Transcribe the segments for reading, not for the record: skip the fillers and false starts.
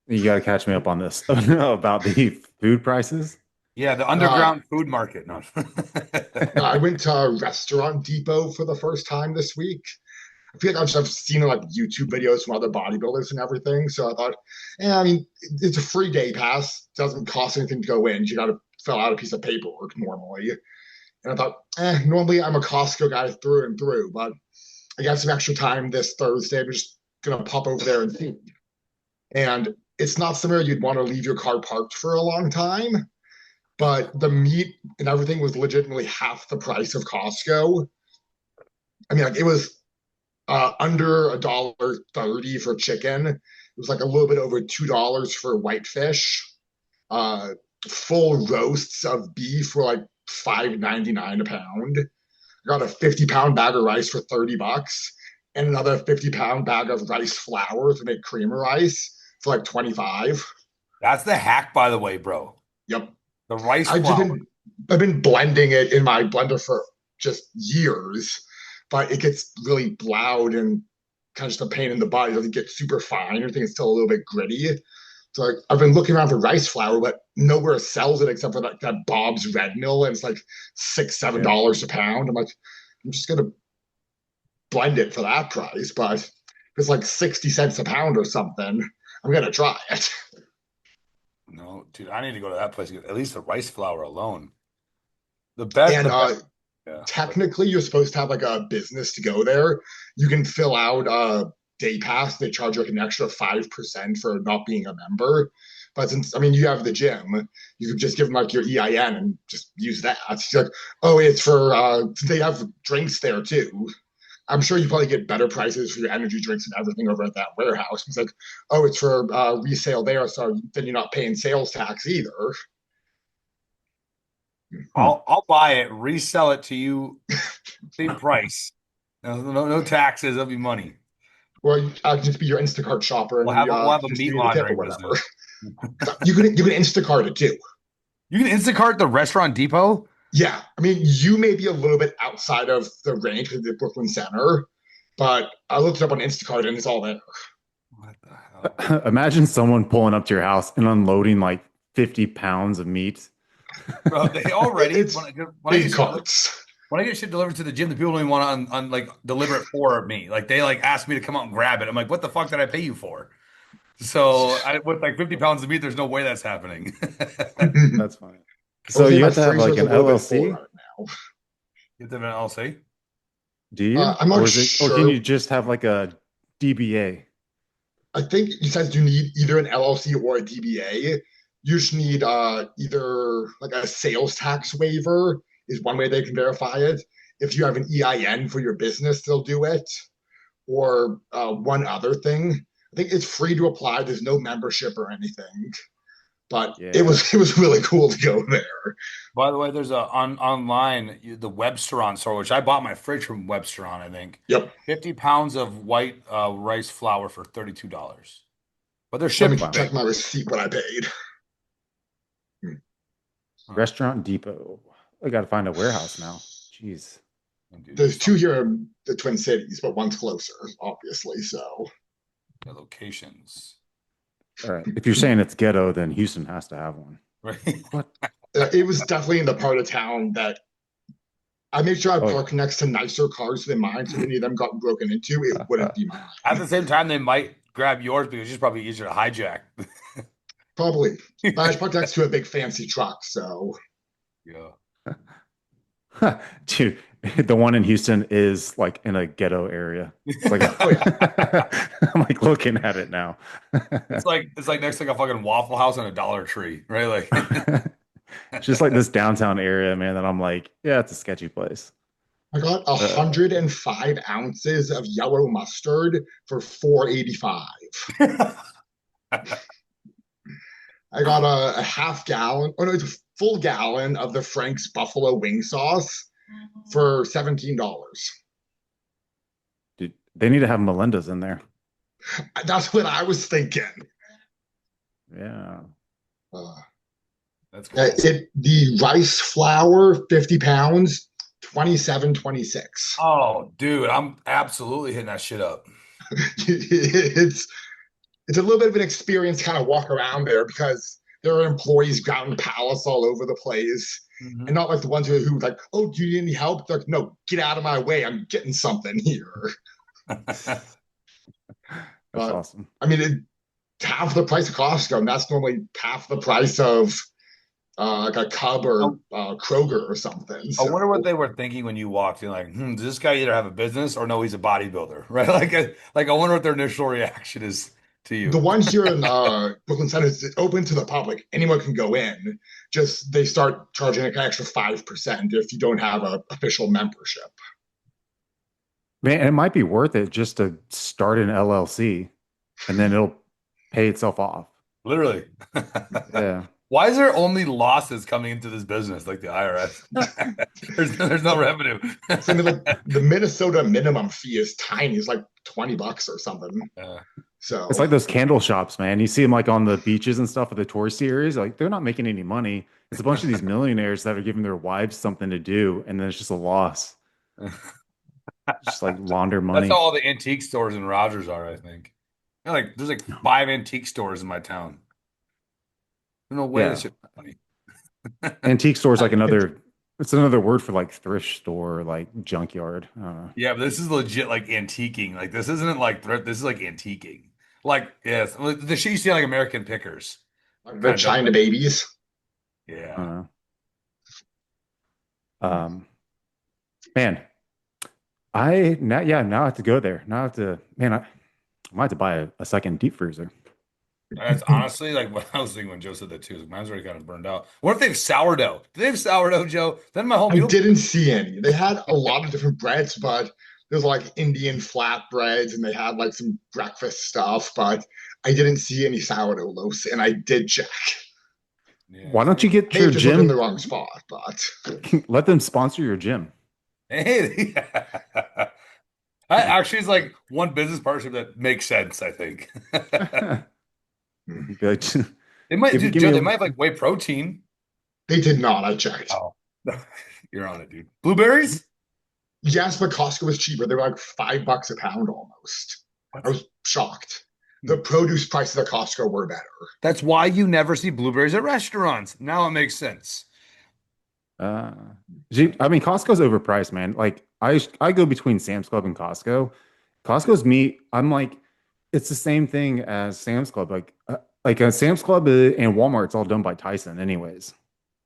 You got to catch me up on this about the food prices. Yeah, the Uh, underground food market. No. I went to Restaurant Depot for the first time this week. I feel like I've seen like YouTube videos from other bodybuilders and everything. So I thought, I mean, it's a free day pass. Doesn't cost anything to go in. You got to fill out a piece of paperwork normally. And I thought, normally I'm a Costco guy through and through, but I got some extra time this Thursday. I'm just gonna pop over there and see. And it's not somewhere you'd want to leave your car parked for a long time, but the meat and everything was legitimately half the price of Costco. I mean, like it was under $1.30 for chicken. It was like a little bit over $2 for whitefish. Uh, Full roasts of beef were like $5.99 a pound. I got a 50-pound bag of rice for $30 and another 50-pound bag of rice flour to make creamer rice for like 25. That's the hack, by the way, bro. Yep. The rice I've just flour. I've been blending it in my blender for just years, but it gets really loud and kind of just a pain in the butt. It doesn't get super fine. Everything is still a little bit gritty. So like, I've been looking around for rice flour, but nowhere sells it except for like that Bob's Red Mill, and it's like six, seven Yeah. dollars a pound. I'm like, I'm just gonna blend it for that price, but if it's like 60 cents a pound or something, I'm gonna try it. No, dude, I need to go to that place. At least the rice flour alone. And The best, yeah. technically, you're supposed to have like a business to go there. You can fill out a day pass. They charge you like an extra 5% for not being a member. But since I mean you have the gym, you could just give them like your EIN and just use that. It's like, oh, it's for they have drinks there too. I'm sure you probably get better prices for your energy drinks and everything over at that warehouse. It's like, oh, it's for resale there, so then you're not paying sales tax either. Hmm. I'll buy it, resell it to you, same price. No taxes. That'll be money. Or I can just be your Instacart shopper and We'll have a just give meat you the tip or laundering whatever. business. You can Instacart it too. You can Instacart the restaurant depot. Yeah, I mean you may be a little bit outside of the range of the Brooklyn Center, but I looked it up on Instacart and it's all there. What the hell? Imagine someone pulling up to your house and unloading like 50 pounds of meat. Bro, they already It's when I big get shit carts. when I get shit delivered to the gym, the people don't even want to like deliver it for me. Like they like ask me to come out and grab it. I'm like, what the fuck did I pay you for? So with like 50 pounds of meat, there's no way that's happening. That's funny. I will So say you my have to have freezer like is a an little bit fuller LLC, right now. Get them in LC. do you? I'm not Or is it, or can you sure. just have like a DBA? I think you said you need either an LLC or a DBA. You just need either like a sales tax waiver is one way they can verify it. If you have an EIN for your business, they'll do it. Or one other thing, I think it's free to apply. There's no membership or anything, but it Yeah. was it was really cool to go there. By the way, there's a online the Webstaurant store, which I bought my fridge from Webstaurant, I think. Yep. 50 pounds of white rice flour for $32. But they're Let me shipping. Wow. check my receipt what I paid. Huh. Restaurant Depot. I got to find a warehouse now. Jeez. Dude, There's there's two some here in the Twin Cities, but one's closer, obviously. So locations. All right. If you're saying it's ghetto, then Houston has to have one. Right. What? it was definitely in the part of town that I made sure I Oh, parked next to nicer cars than mine. So if any of them got broken into, it wouldn't be At mine. the same time, they might grab yours because it's probably easier to hijack. Probably. But I parked next to a big fancy truck. So Yeah. yeah. Dude, the one in Houston is like in a ghetto area. It's like oh yeah. I'm like looking at it now. It's like next to like a fucking Waffle House and a Dollar Tree, right? Like Just like this downtown area, man, that I'm like, yeah, it's a sketchy place. I got Uh, 105 ounces of yellow mustard for 4.85. I got a half gallon, oh no, it's a full gallon of the Frank's buffalo wing sauce for $17. dude, they need to have Melinda's in there. That's what I was thinking. Yeah. Uh, That's cool. the rice flour, 50 pounds, 27.26. Oh, dude, I'm absolutely hitting that shit up. It's it's a little bit of an experience to kind of walk around there because there are employees ground pallets all over the place. Mhm. And not like the ones who like, oh, do you need any help? They're like, no, get out of my way. I'm getting something here. That's But awesome. I mean, half the price of Costco, and that's normally half the price of like a Cub I, or Kroger or something. I wonder what So they were thinking when you walked in. Like, does this guy either have a business or no, he's a bodybuilder, right? Like I wonder what their initial reaction is to the you. one here in Brooklyn Center is open to the public. Anyone can go in. Just they start charging like an extra 5% if you don't have an official membership. Man, it might be worth it just to start an LLC and then it'll pay itself off. Literally. Yeah. Why is there only losses coming into this business, like the IRS? There's no revenue. So I mean, like the Minnesota minimum fee is tiny. It's like $20 or something. Yeah. It's So like those candle shops, man. You see them like on the beaches and stuff of the touristy areas. Like they're not making any money. It's a bunch of these millionaires that are giving their wives something to do, and then it's just a loss. Just like launder That's how money. all the antique stores in Rogers are, I think. Like there's like 5 antique stores in my town. There's no way this Yeah. shit money. Antique store is like it, another, it's another word for like thrift store, like junkyard. I don't know. Yeah, but this is legit like antiquing. Like this isn't like thrift. This is like antiquing. Like yes, like, the shit you see on like American Pickers. like the Kind of. China babies. I Yeah. don't know. Man, now I have to go there. Now I have to, man, I might have to buy a second deep freezer. That's honestly like what I was thinking when Joe said that too. Like, mine's already kind of burned out. What if they have sourdough? Do they have sourdough, Joe? Then my whole I meal. didn't see any. They had a lot of different breads, but there's like Indian flatbreads and they had like some breakfast stuff, but I didn't see any sourdough loaves, and I did check. Yeah. Why don't you get May your have just looked in the gym? wrong spot, but Let them sponsor your gym. Hey, that actually is like one business partnership that makes sense, I think. Be like, They might, give, dude, give Joe, me they a might have like whey protein. they did not. I checked. Oh, you're on it, dude. Blueberries? Yes, but Costco was cheaper. They were like $5 a pound almost. I What? was shocked. The produce prices at Costco were better. That's why you never see blueberries at restaurants. Now it makes sense. uh, I mean, Costco's overpriced, man. Like I go between Sam's Club and Costco. Costco's meat, I'm like, it's the same thing as Sam's Club. Like a Sam's Club and Walmart, it's all done by Tyson, anyways.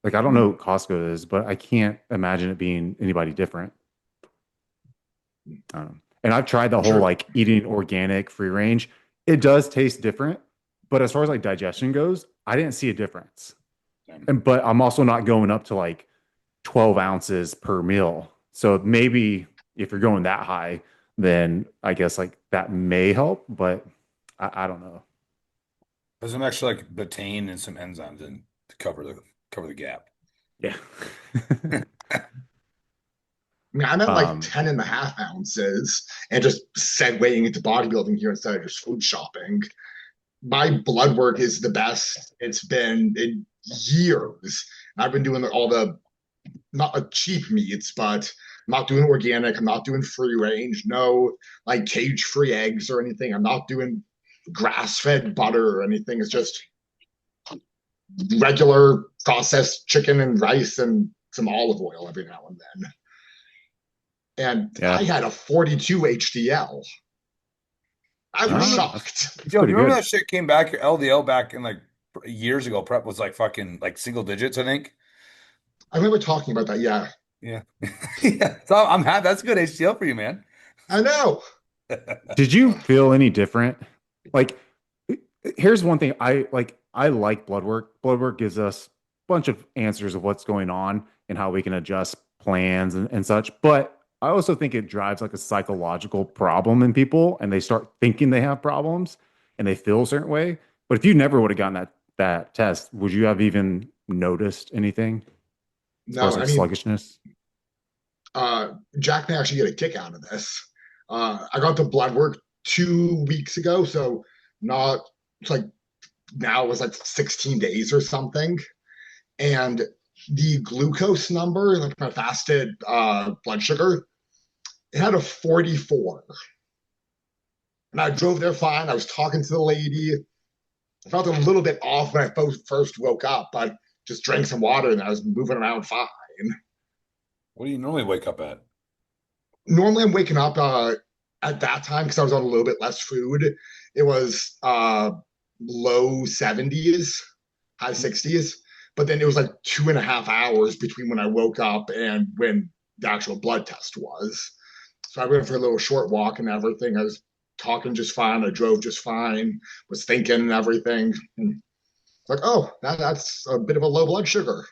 Like I don't know what Costco is, but I can't imagine it being anybody different. And I've tried the whole True. like eating organic, free range. It does taste different, but as far as like digestion goes, I didn't see a difference. And but I'm also not going up to like 12 ounces per meal. So maybe if you're going that high, then I guess like that may help, but I don't know. There's some extra like betaine and some enzymes in to cover the gap. Yeah. I mean, I'm at like um, 10 and a half ounces and just segueing into bodybuilding here instead of just food shopping. My blood work is the best it's been in years. I've been doing all the not cheap meats, but I'm not doing organic. I'm not doing free range. No like cage free eggs or anything. I'm not doing grass fed butter or anything. It's just regular processed chicken and rice and some olive oil every now and then. And yeah. I had a 42 HDL. I was Ah, shocked. that's Joe, do pretty you remember good. that shit came back? Your LDL back in like years ago. Prep was like fucking like single digits, I think. I remember talking about that. Yeah, Yeah. Yeah. So I'm happy. That's good HDL for you, man. I know. Did you feel any different? Like, here's one thing I like blood work. Blood work gives us a bunch of answers of what's going on and how we can adjust plans and such. But I also think it drives like a psychological problem in people and they start thinking they have problems and they feel a certain way. But if you never would have gotten that test, would you have even noticed anything as far No, as I like mean, sluggishness? Jack may actually get a kick out of this. I got the blood work 2 weeks ago, so not it's like now it was like 16 days or something. And the glucose number, like my fasted blood sugar, it had a 44. And I drove there fine. I was talking to the lady. I felt a little bit off when I first woke up, but just drank some water and I was moving around fine. What do you normally wake up at? Normally, I'm waking up at that time because I was on a little bit less food. It was low 70s, high 60s. But then it was like 2.5 hours between when I woke up and when the actual blood test was. So I went for a little short walk and everything. I was talking just fine. I drove just fine, was thinking and everything. And it's like, oh, that's a bit of a low blood sugar.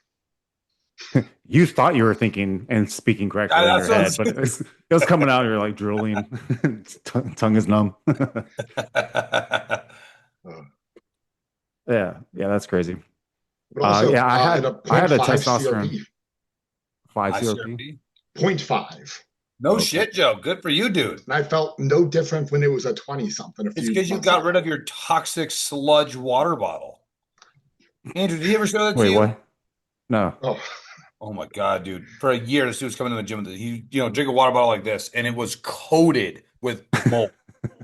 You thought you were thinking and speaking correctly in your That's what I'm head, but it was coming out. You're like drooling, tongue is numb. Uh, Yeah, that's crazy. but also Yeah, I at a had zero I point had a 0.5 testosterone CRP, 5 CRP. CRP? zero point 0.5. No Okay. shit, Joe. Good for you, dude. And I felt no different when it was a 20 something a It's few because you months got rid ago. of your toxic sludge water bottle. Andrew, did he ever show that to Wait, you? what? No. Oh, Oh my God, dude. For a year, this dude was coming to the gym with it. He, drink a water bottle like this, and it was coated with mold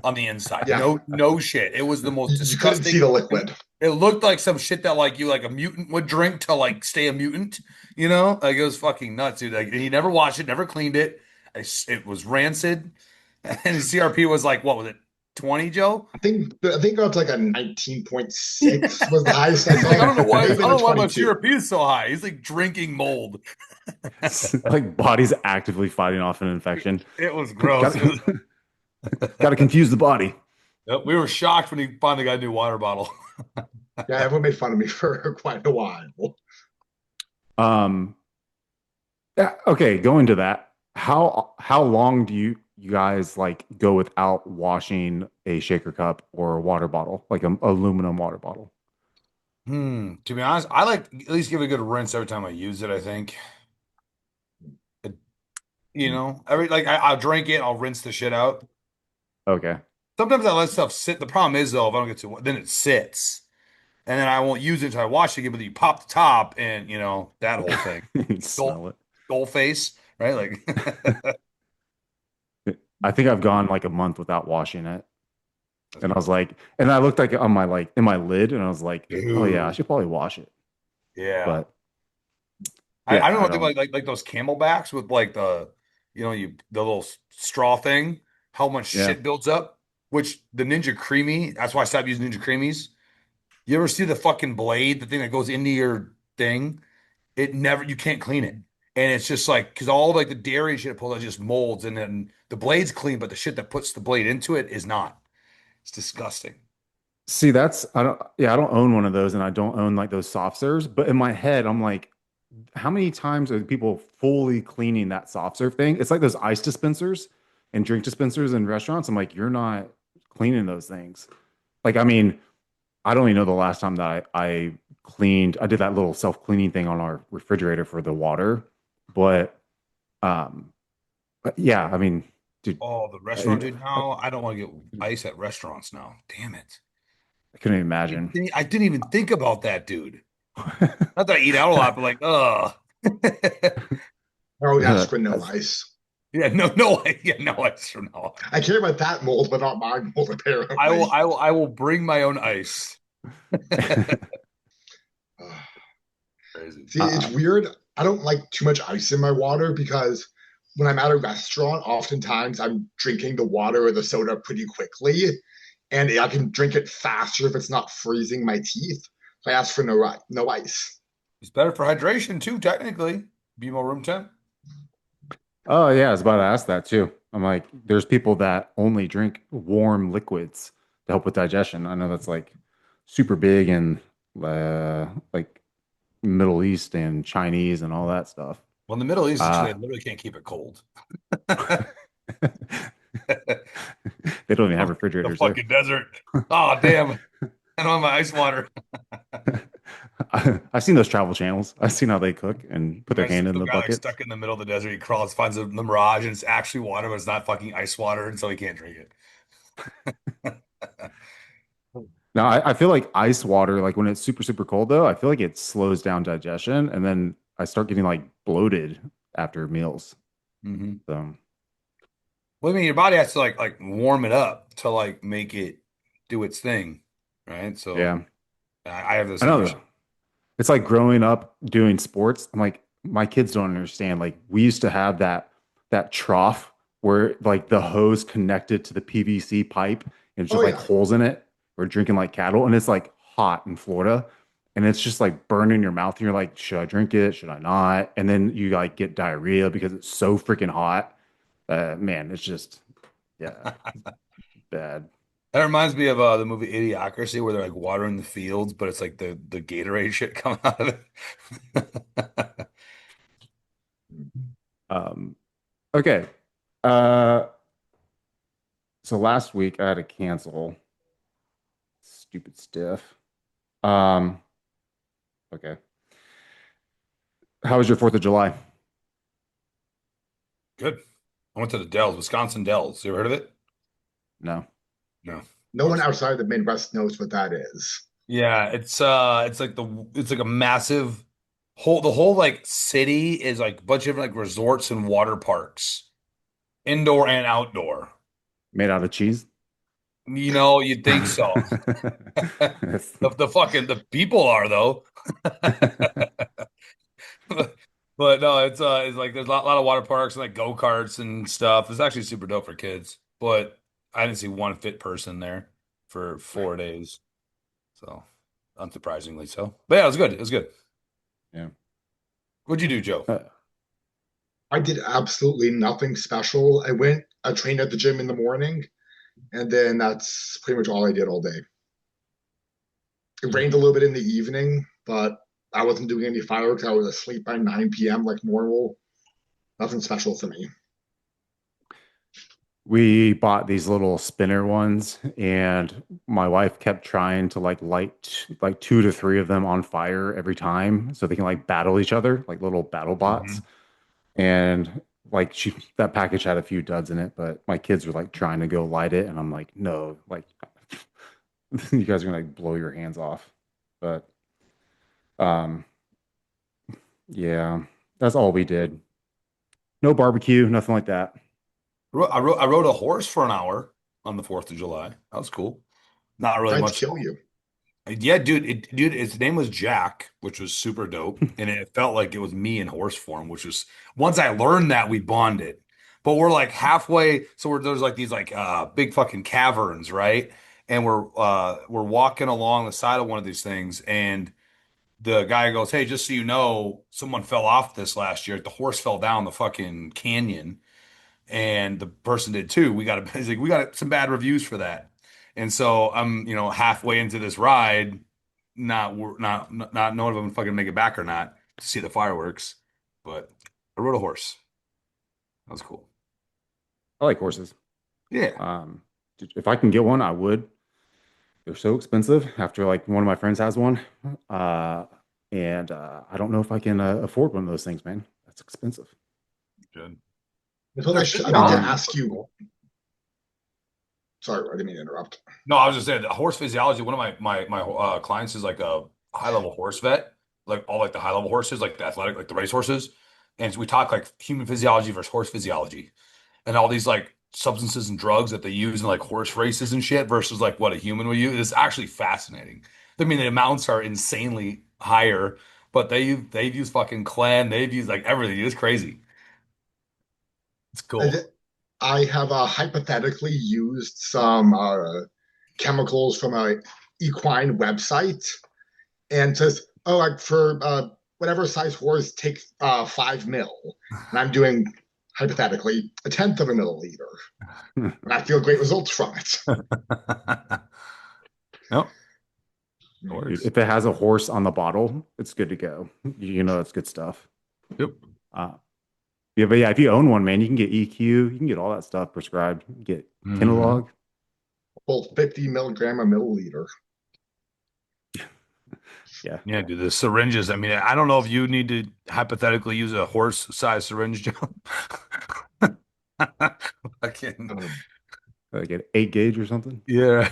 on the inside. yeah. No shit. It was the most You couldn't see disgusting. the liquid. It looked like some shit that like a mutant would drink to like stay a mutant, you know? Like it was fucking nuts, dude. Like he never washed it, never cleaned it. It was rancid. And his CRP was like, what was it? 20, Joe? I think that's like a 19.6 was the highest I He's like, I saw. don't know why. I Maybe don't been a know why my 22. CRP is so high. He's like drinking mold. Like body's actively fighting off an infection. It was gross. Got to confuse the body. Yep, we were shocked when he finally got a new water bottle. Yeah, everyone made fun of me for quite a while. Um, yeah, okay, going to that. How long do you guys like go without washing a shaker cup or a water bottle, like an aluminum water bottle? To be honest, I like at least give it a good rinse every time I use it, I think. It- every like I'll drink it, I'll rinse the shit out. Okay. Sometimes I let stuff sit. The problem is though, if I don't get to then it sits. And then I won't use it until I wash it again, but you pop the top and that whole thing. You Gold, smell gold face, right? Like it. I think I've gone like a month without washing it. And I was like, and I looked like on my like in my lid and I was like, oh yeah, I Dude. should probably wash it. Yeah. But I yeah, don't know I what they don't. like those camelbacks with like the little straw thing, how much Yeah. shit builds up, which the Ninja Creamy, that's why I stopped using Ninja Creamies. You ever see the fucking blade, the thing that goes into your thing? You can't clean it. And it's just like, because all like the dairy shit it pulls out just molds, and then the blade's clean, but the shit that puts the blade into it is not. It's disgusting. See, that's I don't yeah, I don't own one of those and I don't own like those soft serves, but in my head I'm like, how many times are people fully cleaning that soft serve thing? It's like those ice dispensers and drink dispensers in restaurants. I'm like, you're not cleaning those things. Like, I mean, I don't even know the last time that I cleaned. I did that little self-cleaning thing on our refrigerator for the water, but um, but yeah, I mean, dude, Oh, the I, restaurant dude. No, I don't want to get ice at restaurants now. Damn it. I couldn't imagine. I didn't even think about that, dude. Not that I eat out a lot, but like, I always ask for no That's- ice. yeah, no, yeah, no, it's for no. I care about that mold, but not my mold, I will, apparently. I will, I will bring my own ice. Crazy. See, it's uh, weird. I don't like too much ice in my water because when I'm at a restaurant, oftentimes I'm drinking the water or the soda pretty quickly, and I can drink it faster if it's not freezing my teeth. So I ask for no ice. It's better for hydration too, technically. Be more room temp. oh yeah, I was about to ask that too. I'm like, there's people that only drink warm liquids to help with digestion. I know that's like super big in like Middle East and Chinese and all that stuff. Well, in the Middle East, it's 'cause Uh, they literally can't keep it cold. they don't even have The refrigerators there. fucking desert. Oh, damn. I don't have my ice water. I've seen those travel channels. I've seen how they cook and put their There's hand in some the guy like buckets. stuck in the middle of the desert. He crawls, finds the mirage, and it's actually water, but it's not fucking ice water, and so he can't drink it. Now, I feel like ice water, like when it's super, super cold though, I feel like it slows down digestion and then I start getting like bloated after meals. Mhm. So Well, I mean, your body has to like warm it up to like make it do its thing, right? So Yeah. I have the I same issue. know. It's like growing up doing sports. I'm like, my kids don't understand. Like we used to have that trough where like the hose connected to the PVC pipe and it's Oh just like yeah. holes in it. We're drinking like cattle, and it's like hot in Florida. And it's just like burning your mouth, and you're like, should I drink it? Should I not? And then you like get diarrhea because it's so freaking hot. Man, it's just yeah, bad. That reminds me of the movie Idiocracy, where they're like watering the fields, but it's like the Gatorade shit coming out of it. Um, okay. Uh, so last week I had to cancel. Stupid stiff. Um, okay. How was your 4th of July? Good. I went to the Dells, Wisconsin Dells. You ever heard of it? No. No. No one outside the Midwest knows what that is. Yeah, it's like a massive the whole like city is like a bunch of like resorts and water parks, indoor and outdoor. Made out of cheese? You know, you'd think so. That's- The people are though. But no, it's like there's a lot of water parks and like go-karts and stuff. It's actually super dope for kids. But I didn't see one fit person there for 4 days. So unsurprisingly so. But yeah, it was good. It was good. yeah. What'd you do, Joe? I did absolutely nothing special. I trained at the gym in the morning, and then that's pretty much all I did all day. It rained a little bit in the evening, but I wasn't doing any fireworks. I was asleep by 9 p.m. like normal. Nothing special for me. We bought these little spinner ones, and my wife kept trying to like light like 2 to 3 of them on fire every time so they can like battle each other, like little battle bots. Mhm. And like that package had a few duds in it, but my kids were like trying to go light it, and I'm like, no, like you guys are gonna like blow your hands off. But um, yeah, that's all we did. No barbecue, nothing like that. I rode a horse for an hour on the 4th of July. That was cool. Not really Tried to much. kill you. Yeah, dude, his name was Jack, which was super dope, and it felt like it was me in horse form, which was once I learned that we bonded. But we're like halfway, so there's like these like big fucking caverns, right? And we're walking along the side of one of these things, and the guy goes, "Hey, just so you know, someone fell off this last year. The horse fell down the fucking canyon." And the person did too. He's like, we got some bad reviews for that. And so I'm, halfway into this ride, not knowing if I'm fucking make it back or not to see the fireworks. But I rode a horse. That was cool. I like horses. Yeah. Um, if I can get one, I would. They're so expensive. After like one of my friends has one, uh, and I don't know if I can afford one of those things, man. That's expensive. Good. I meant to Um, ask you. Sorry, I didn't mean to interrupt. No, I was just saying the horse physiology. One of my clients is like a high level horse vet, like all like the high level horses, like the athletic, like the race horses. And so we talk like human physiology versus horse physiology, and all these like substances and drugs that they use in like horse races and shit versus like what a human would use. It's actually fascinating. I mean, the amounts are insanely higher, but they've used fucking clan, they've used like everything. It's crazy. It's cool. I have hypothetically used some chemicals from a equine website, and says, "Oh, like for whatever size horse, take 5 ml," and I'm doing hypothetically a tenth of a milliliter, and I feel great results from it. Yep, it Dude, works. if it has a horse on the bottle, it's good to go. You know, it's good stuff. Yep. Uh, yeah, but yeah, if you own one, man, you can get EQ, you can get all that stuff prescribed. You can get Mhm. Kenalog. Well, 50 milligram a milliliter. Yeah. Yeah, dude, the syringes. I mean, I don't know if you need to hypothetically use a horse-sized syringe, Joe. Fucking Like an 8 gauge or something. yeah.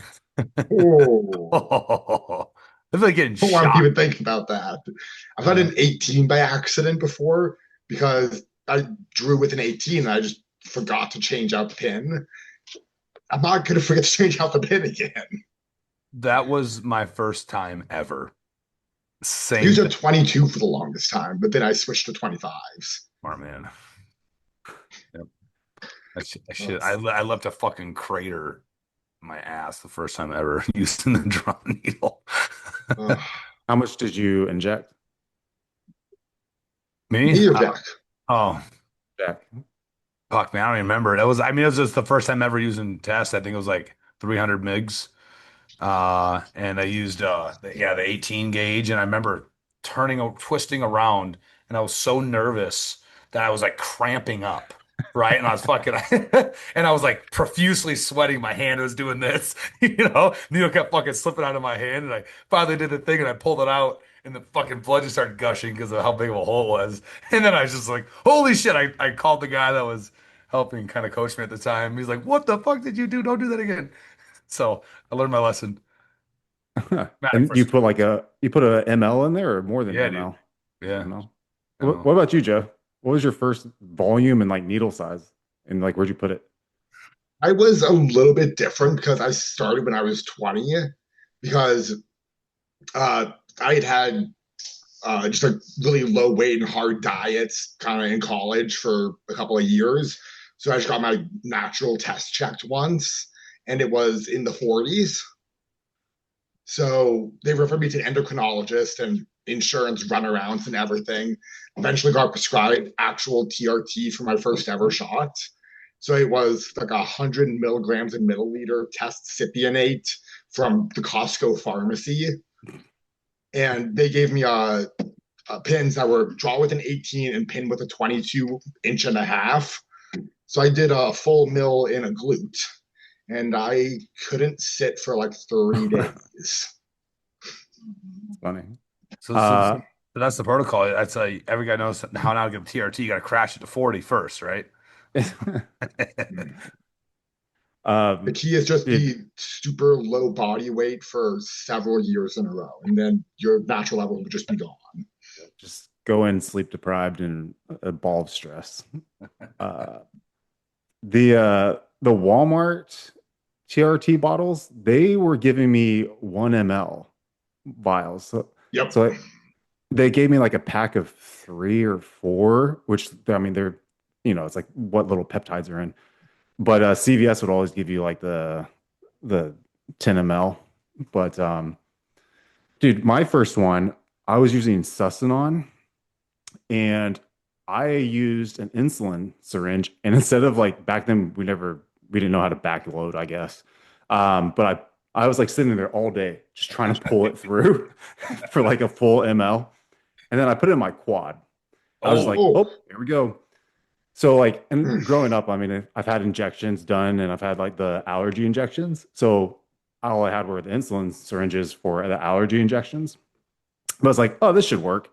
Oh, Oh, I feel like getting don't want to shot. even think about that. I've had Uh, an 18 by accident before because I drew with an 18 and I just forgot to change out the pin. I'm not going to forget to change out the pin again. That was my first time ever. I Same used a thing. 22 for the longest time, but then I switched to 25s. Smart man. Yep. Oh, I left a fucking crater in my ass the first time ever using the drum needle. oh. How much did you inject? Me? Me or Jack? Oh, Jack. fuck, man. I don't even remember. It was just the first time ever using test. I think it was like 300 mgs. And I used the 18 gauge, and I remember twisting around, and I was so nervous that I was like cramping up, right? And I was fucking and I was like profusely sweating. My hand was doing this, Needle kept fucking slipping out of my hand, and I finally did the thing, and I pulled it out, and the fucking blood just started gushing because of how big of a hole it was. And then I was just like, holy shit. I called the guy that was helping kind of coach me at the time. He's like, what the fuck did you do? Don't do that again. So I learned my lesson. Man, And you put a ml in there or more than yeah, dude. ml? Yeah. Ml. I What, know. what about you, Joe? What was your first volume and like needle size? And like where'd you put it? I was a little bit different because I started when I was 20 because uh, I had just like really low weight and hard diets kind of in college for a couple of years. So I just got my natural test checked once and it was in the 40s. So they referred me to an endocrinologist and insurance runarounds and everything. Eventually got prescribed actual TRT for my first ever shot. So it was like 100 milligrams in milliliter test cypionate from the Costco pharmacy. And they gave me pins that were draw with an 18 and pin with a 22 inch and a half. So I did a full mill in a glute and I couldn't sit for like 3 days. Funny. So that's the protocol. That's every guy knows how now to get TRT. You got to crash it to 40 first, right? The um, key is just it, be super low body weight for several years in a row, and then your natural level will just be gone. just go in sleep deprived and a ball of stress. Uh, the Walmart TRT bottles, they were giving me 1 ml vials. Yep. So they gave me like a pack of 3 or 4, which I mean it's like what little peptides are in. But CVS would always give you like the 10 ml. But dude, my first one, I was using Sustanon and I used an insulin syringe. And instead of like back then, we didn't know how to backload, I guess. But I was like sitting there all day just trying to pull it through for like a full ml. And then I put it in my quad. I was Oh, like, Oh, oh, here we go. So like, and growing up, I mean, I've had injections done and I've had like the allergy injections. So all I had were the insulin syringes for the allergy injections. But I was like, oh, this should work.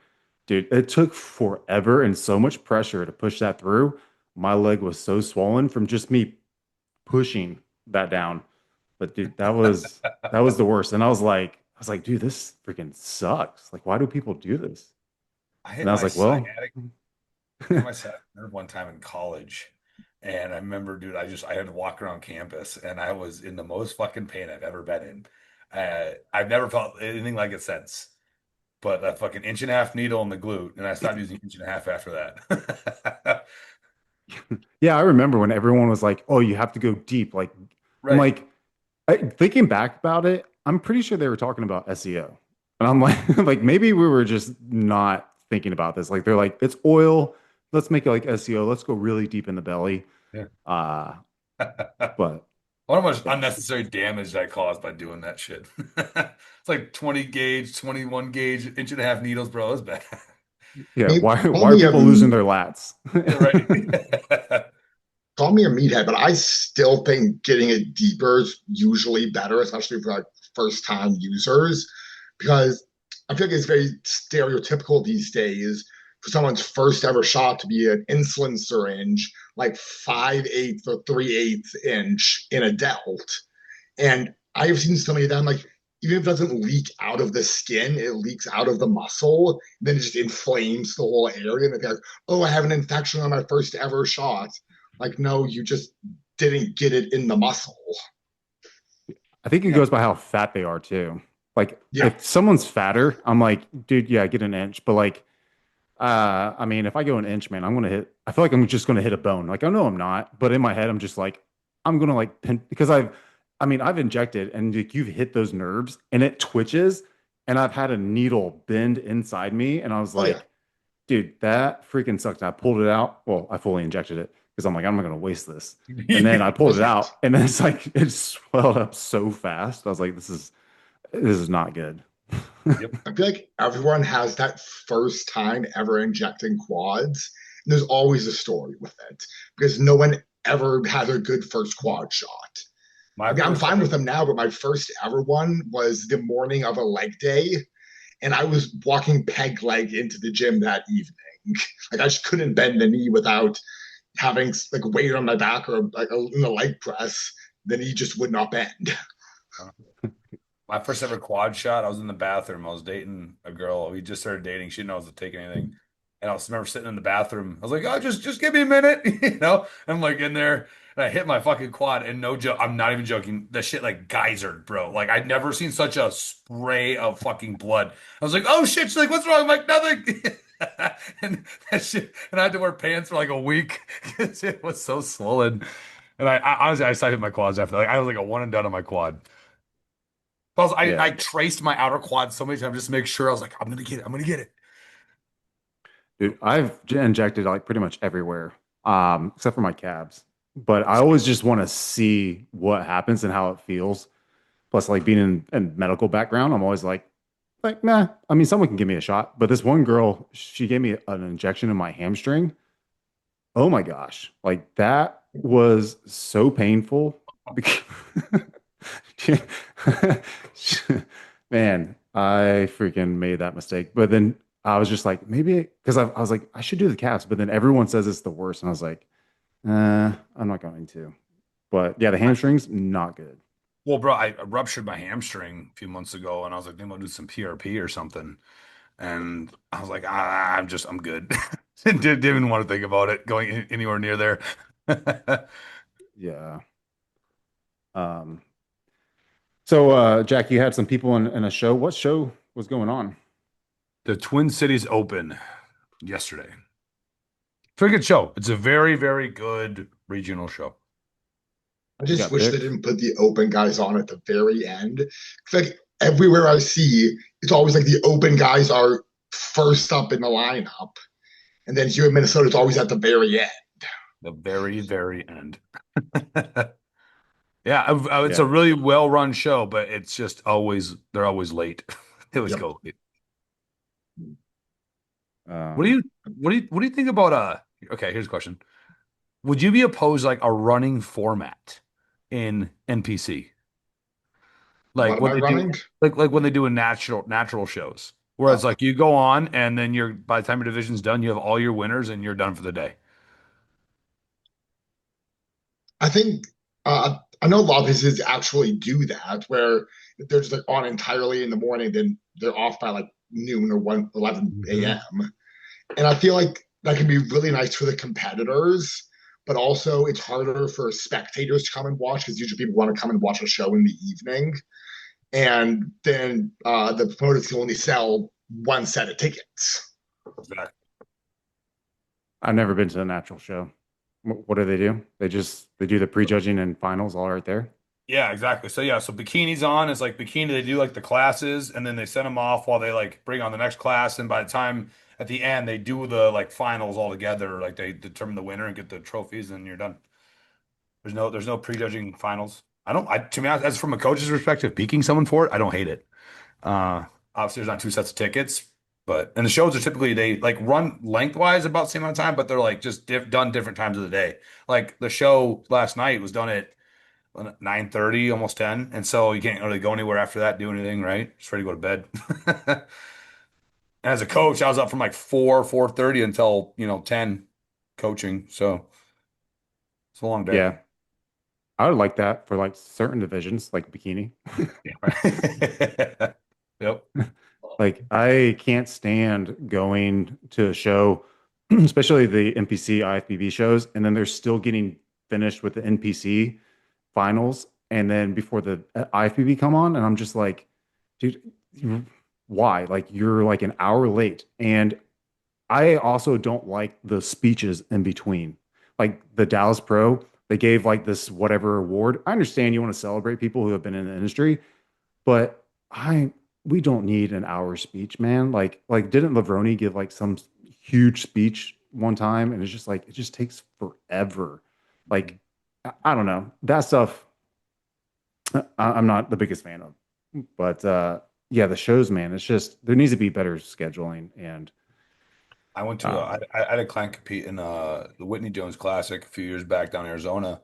Dude, it took forever and so much pressure to push that through. My leg was so swollen from just me pushing that down. But dude, that was the worst. And I was like, dude, this freaking sucks. Like, why do people do this? I And hit I was my like, well, sciatic. I hit my sciatic nerve one time in college, and I remember, dude, I had to walk around campus, and I was in the most fucking pain I've ever been in. I've never felt anything like it since. But a fucking inch and a half needle in the glute, and I stopped using inch and a half after that. yeah, I remember when everyone was like, oh, you have to go deep. Like, I'm Right. like, thinking back about it, I'm pretty sure they were talking about SEO. And I'm like, like maybe we were just not thinking about this. Like they're like, it's oil. Let's make it like SEO. Let's go really deep in the belly. Yeah. Uh, What but much yeah, unnecessary damage I caused by doing that shit? It's like 20 gauge, 21 gauge, inch and a half needles, bro. It's bad. yeah. they call Why are me a people losing their lats? Yeah, right. call me a meathead, but I still think getting it deeper is usually better, especially for like first time users, because I feel like it's very stereotypical these days for someone's first ever shot to be an insulin syringe, like 5/8 or 3/8 inch in a delt. And I've seen so many of them, like, even if it doesn't leak out of the skin, it leaks out of the muscle, then it just inflames the whole area. And they're like, oh, I have an infection on my first ever shot. Like, no, you just didn't get it in the muscle. I think it Yeah. goes by how fat they are too. Like Yeah. if someone's fatter, I'm like, dude, yeah, get an inch. But like, I mean, if I go an inch, man, I'm gonna hit. I feel like I'm just gonna hit a bone. Like I know I'm not, but in my head, I'm just like, I'm gonna like pin because I mean, I've injected and like, you've hit those nerves and it twitches, and I've had a needle bend inside me, and I was Oh yeah. like, dude, that freaking sucks. And I pulled it out. Well, I fully injected it because I'm like, I'm not gonna waste this. And then I pulled it Perfect. out, and then it's like it swelled up so fast. I was like, this is not good. Yep. I feel like everyone has that first time ever injecting quads. And there's always a story with it because no one ever had a good first quad shot. I My mean, I'm first fine ever. with them now, but my first ever one was the morning of a leg day. And I was walking peg leg into the gym that evening. Like I just couldn't bend the knee without having like weight on my back or like in the leg press. The knee just would not bend. My first ever quad shot, I was in the bathroom. I was dating a girl. We just started dating. She didn't know I was taking anything. And I was remember sitting in the bathroom. I was like, oh, just give me a minute. I'm like in there and I hit my fucking quad. And no joke, I'm not even joking. The shit like geysered, bro. Like I'd never seen such a spray of fucking blood. I was like, oh shit. She's like, what's wrong? I'm like, nothing. And that shit, and I had to wear pants for like a week because it was so swollen. And I honestly, I started my quads after. Like I was like a one and done on my quad. Plus, I Yeah, traced my outer quad so many times just to make sure. I was like, I'm gonna get it. I'm gonna get it. dude, I've injected like pretty much everywhere, except for my calves. But I always just want to see what happens and how it feels. Plus, like being in medical background, I'm always like, nah. I mean, someone can give me a shot. But this one girl, she gave me an injection in my hamstring. Oh my gosh, like that was so painful. Man, I freaking made that mistake. But then I was just like, maybe because I was like, I should do the calves, but then everyone says it's the worst, and I was like, I'm not going to. But yeah, the hamstrings, not good. Well, bro, I ruptured my hamstring a few months ago, and I was like, maybe I'll do some PRP or something. And I was like, I'm good. Didn't even want to think about it going anywhere near there. Yeah. Um, so Jack, you had some people in a show. What show was going on? The Twin Cities Open yesterday. Pretty good show. It's a very, very good regional show. I You just got wish they picked. didn't put the open guys on at the very end. It's like everywhere I see, it's always like the open guys are first up in the lineup. And then here in Minnesota, it's always at the very end. The very, very end. Yeah, it's a Yeah. really well-run show, but it's just always they're always late. They always Yep. go late. What do Um, you what do you think about okay, here's a question. Would you be opposed like a running format in NPC? What Like am what I they do running? like when they do in natural shows. Where it's Oh, like you go on and then you're by the time your division's done, you have all your winners and you're done for the day. I think I know a lot of places actually do that, where they're just like on entirely in the morning, then they're off by like noon or 11 Mhm. a.m. And I feel like that can be really nice for the competitors, but also it's harder for spectators to come and watch because usually people want to come and watch a show in the evening. And then the promoters can only sell one set of tickets. Exactly. I've never been to a natural show. What do they do? They do the prejudging and finals all right there. Yeah, exactly. So yeah, so bikini's on is like bikini. They do like the classes, and then they send them off while they like bring on the next class. And by the time at the end they do the like finals all together, like they determine the winner and get the trophies, and you're done. There's no prejudging finals. I don't. I to me, as from a coach's perspective, peaking someone for it, I don't hate it. Obviously, there's not two sets of tickets, but and the shows are typically they like run lengthwise about the same amount of time, but they're like just done different times of the day. Like the show last night was done at 9:30, almost 10. And so you can't really go anywhere after that, do anything, right? Just ready to go to bed. And as a coach, I was up from like 4:30 until, 10 coaching. So it's a long day. Yeah, I would like that for like certain divisions, like bikini. Yeah, right. Yep. Like I can't stand going to a show especially the NPC IFBB shows, and then they're still getting finished with the NPC finals, and then before the IFBB come on, and I'm just like, dude, why? Like you're like an hour late, and I also don't like the speeches in between. Like the Dallas Pro, they gave like this whatever award. I understand you want to celebrate people who have been in the industry, but I we don't need an hour speech, man. Like didn't Lavroni give like some huge speech one time, and it's just like it just takes forever. Like I don't know. That stuff I'm not the biggest fan of. But yeah, the shows, man, it's just there needs to be better scheduling and I went to um I had a client compete in the Whitney Jones Classic a few years back down in Arizona,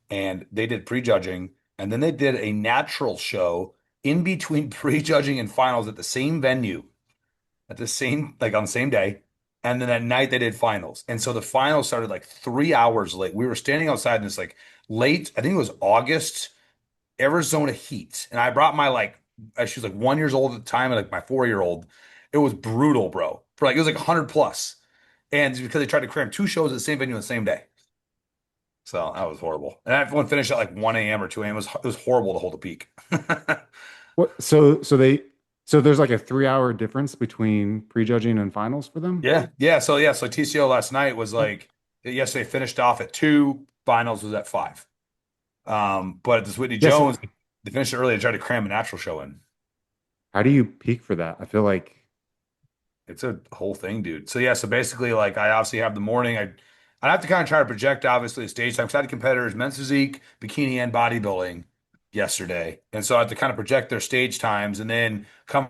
and they did prejudging, and then they did a natural show in between prejudging and finals at the same venue, at the same like on the same day, and then at night they did finals, and so the finals started like 3 hours late. We were standing outside in this like late, I think it was August, Arizona heat, and I brought my like she was like 1 years old at the time, and like my 4 year old. It was brutal, bro. For like it was like 100 plus, and because they tried to cram two shows at the same venue on the same day. So that was horrible. And everyone finished at like 1 a.m. or 2 a.m. It was horrible to hold a peak. what so there's like a 3 hour difference between prejudging and finals for them? So TCO last night was like yesterday finished off at 2, finals was at 5. But at this Whitney Yes. Jones, they finished it early to try to cram a natural show in. How do you peak for that? I feel like It's a whole thing, dude. So basically, like I obviously have the morning. I'd have to kind of try to project obviously the stage time because I had competitors, men's physique, bikini, and bodybuilding yesterday, and so I had to kind of project their stage times and then come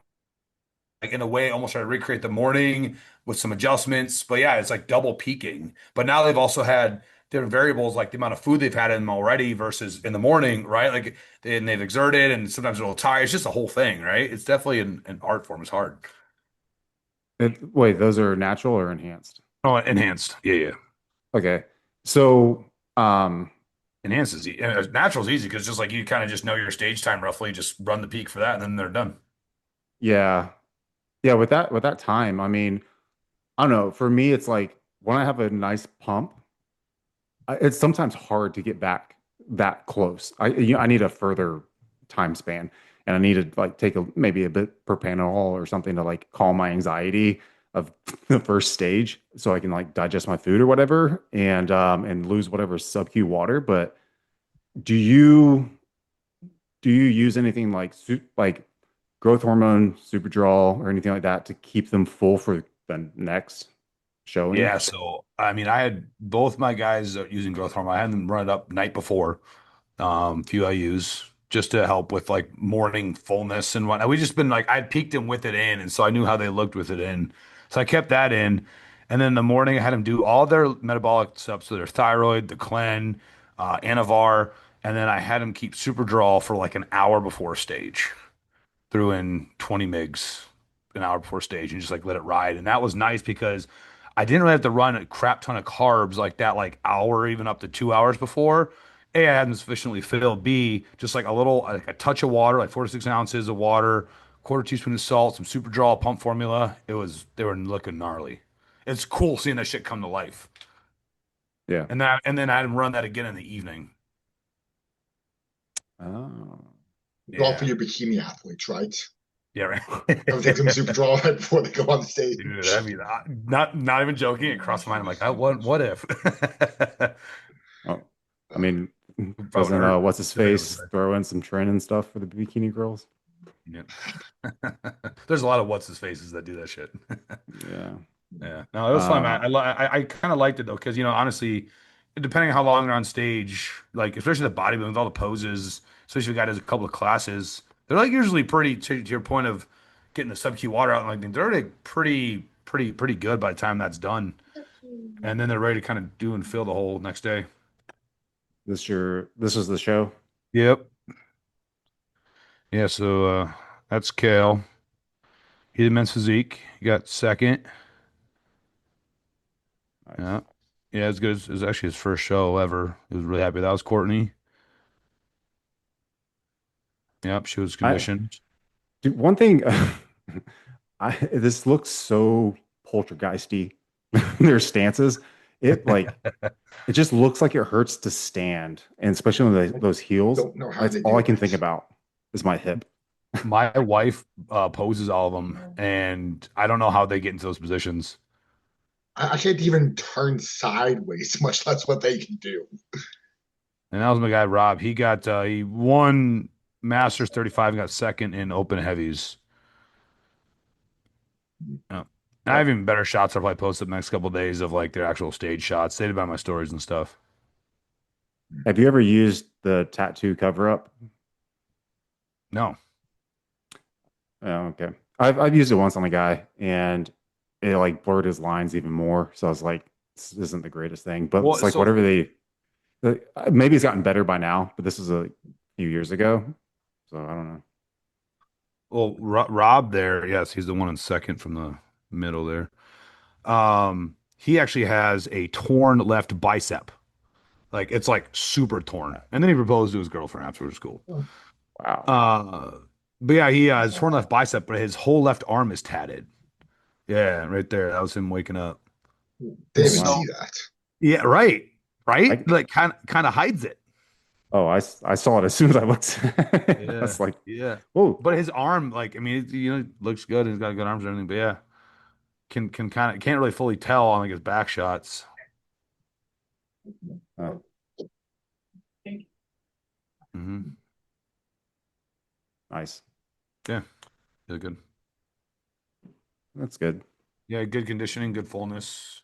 like in a way almost try to recreate the morning with some adjustments. But yeah, it's like double peaking. But now they've also had different variables like the amount of food they've had in them already versus in the morning, right? Like and they've exerted and sometimes they're a little tired. It's just a whole thing, right? It's definitely an art form. It's hard. wait, those are natural or enhanced? Oh, enhanced. Yeah, yeah. Okay. So, um, Enhanced is easy. Natural is easy because just like you kind of just know your stage time roughly, just run the peak for that, and then they're done. yeah. Yeah, with that time, I mean, I don't know. For me, it's like when I have a nice pump, it's sometimes hard to get back that close. I need a further time span, and I need to like take a maybe a bit propanol or something to like calm my anxiety of the first stage, so I can like digest my food or whatever, and lose whatever sub Q water. But do you do you use anything like like growth hormone, Superdrol, or anything like that to keep them full for the next showing? Yeah, so I mean, I had both my guys using growth hormone. I had them run it up night before, few IUs just to help with like morning fullness and whatnot. We just been like I'd peaked them with it in, and so I knew how they looked with it in, so I kept that in. And then in the morning, I had them do all their metabolic stuff, so their thyroid, the clen, Anavar, and then I had them keep Superdrol for like an hour before stage. Threw in 20 migs an hour before stage and just like let it ride. And that was nice because I didn't really have to run a crap ton of carbs like that, like hour, even up to 2 hours before. A, I had them sufficiently filled. B, just like a little, like a touch of water, like 4 to 6 ounces of water, quarter teaspoon of salt, some super draw pump formula. They were looking gnarly. It's cool seeing that shit come to life. Yeah. And then I had them run that again in the evening. Oh. All for Yeah. your bikini athletes, right? Yeah, I would take some right. super draw right before they go on Dude, I stage. mean, not even joking. It crossed my mind. I'm like, what if? Oh, I mean, Probably doesn't hurt. what's his face throw in some training stuff for the bikini girls? Yeah. There's a lot of what's his faces that do that shit. Yeah. Yeah. No, it was fun, man. Uh, I kind of liked it though, because honestly, depending on how long they're on stage, like especially the bodybuilding with all the poses, especially if a guy does a couple of classes, they're like usually pretty to your point of getting the sub Q water out and like they're like pretty good by the time that's done. And then they're ready to kind of do and fill the whole next day. this is the show. Yep. Yeah, so that's Kale. He did men's physique. He got second. Nice. Yeah. Yeah, as good as it was actually his first show ever. He was really happy. That was Courtney. Yep, she was I conditioned. Dude, one thing I this looks so poltergeisty. their stances. It like it just looks like it hurts to stand, and especially when I those heels. don't know how That's they all I do can think it. about is my hip. My wife poses all of them, and I don't know how they get into those positions. I can't even turn sideways, much less what they can do. And that was my guy Rob. He won Masters 35 and got second in open heavies. Yeah. I Yep. have even better shots I'll probably post up the next couple of days of like their actual stage shots. They did by my stories and stuff. Have you ever used the tattoo cover up? No. Oh, okay. I've used it once on a guy, and it like blurred his lines even more. So I was like, this isn't the greatest thing. But it's Well, like so whatever maybe it's gotten better by now, but this was a few years ago. So I don't know. Rob there, yes, he's the one in second from the middle there. He actually has a torn left bicep. Like it's like super torn. And then he proposed to his girlfriend after, which was cool. Wow. Uh, but yeah, he has torn left bicep, but his whole left arm is tatted. Yeah, right there. That was him waking up. And Didn't Oh even wow. see that. yeah, right, right. I Like kind of hides it. I saw it as soon as I looked. I Yeah, was like, yeah. whoa. But his arm, like, I mean, looks good. He's got good arms and everything. But yeah, can kind of can't really fully tell on like his back shots. Uh, Hmm. nice. Yeah, really good. That's good. Yeah, good conditioning, good fullness.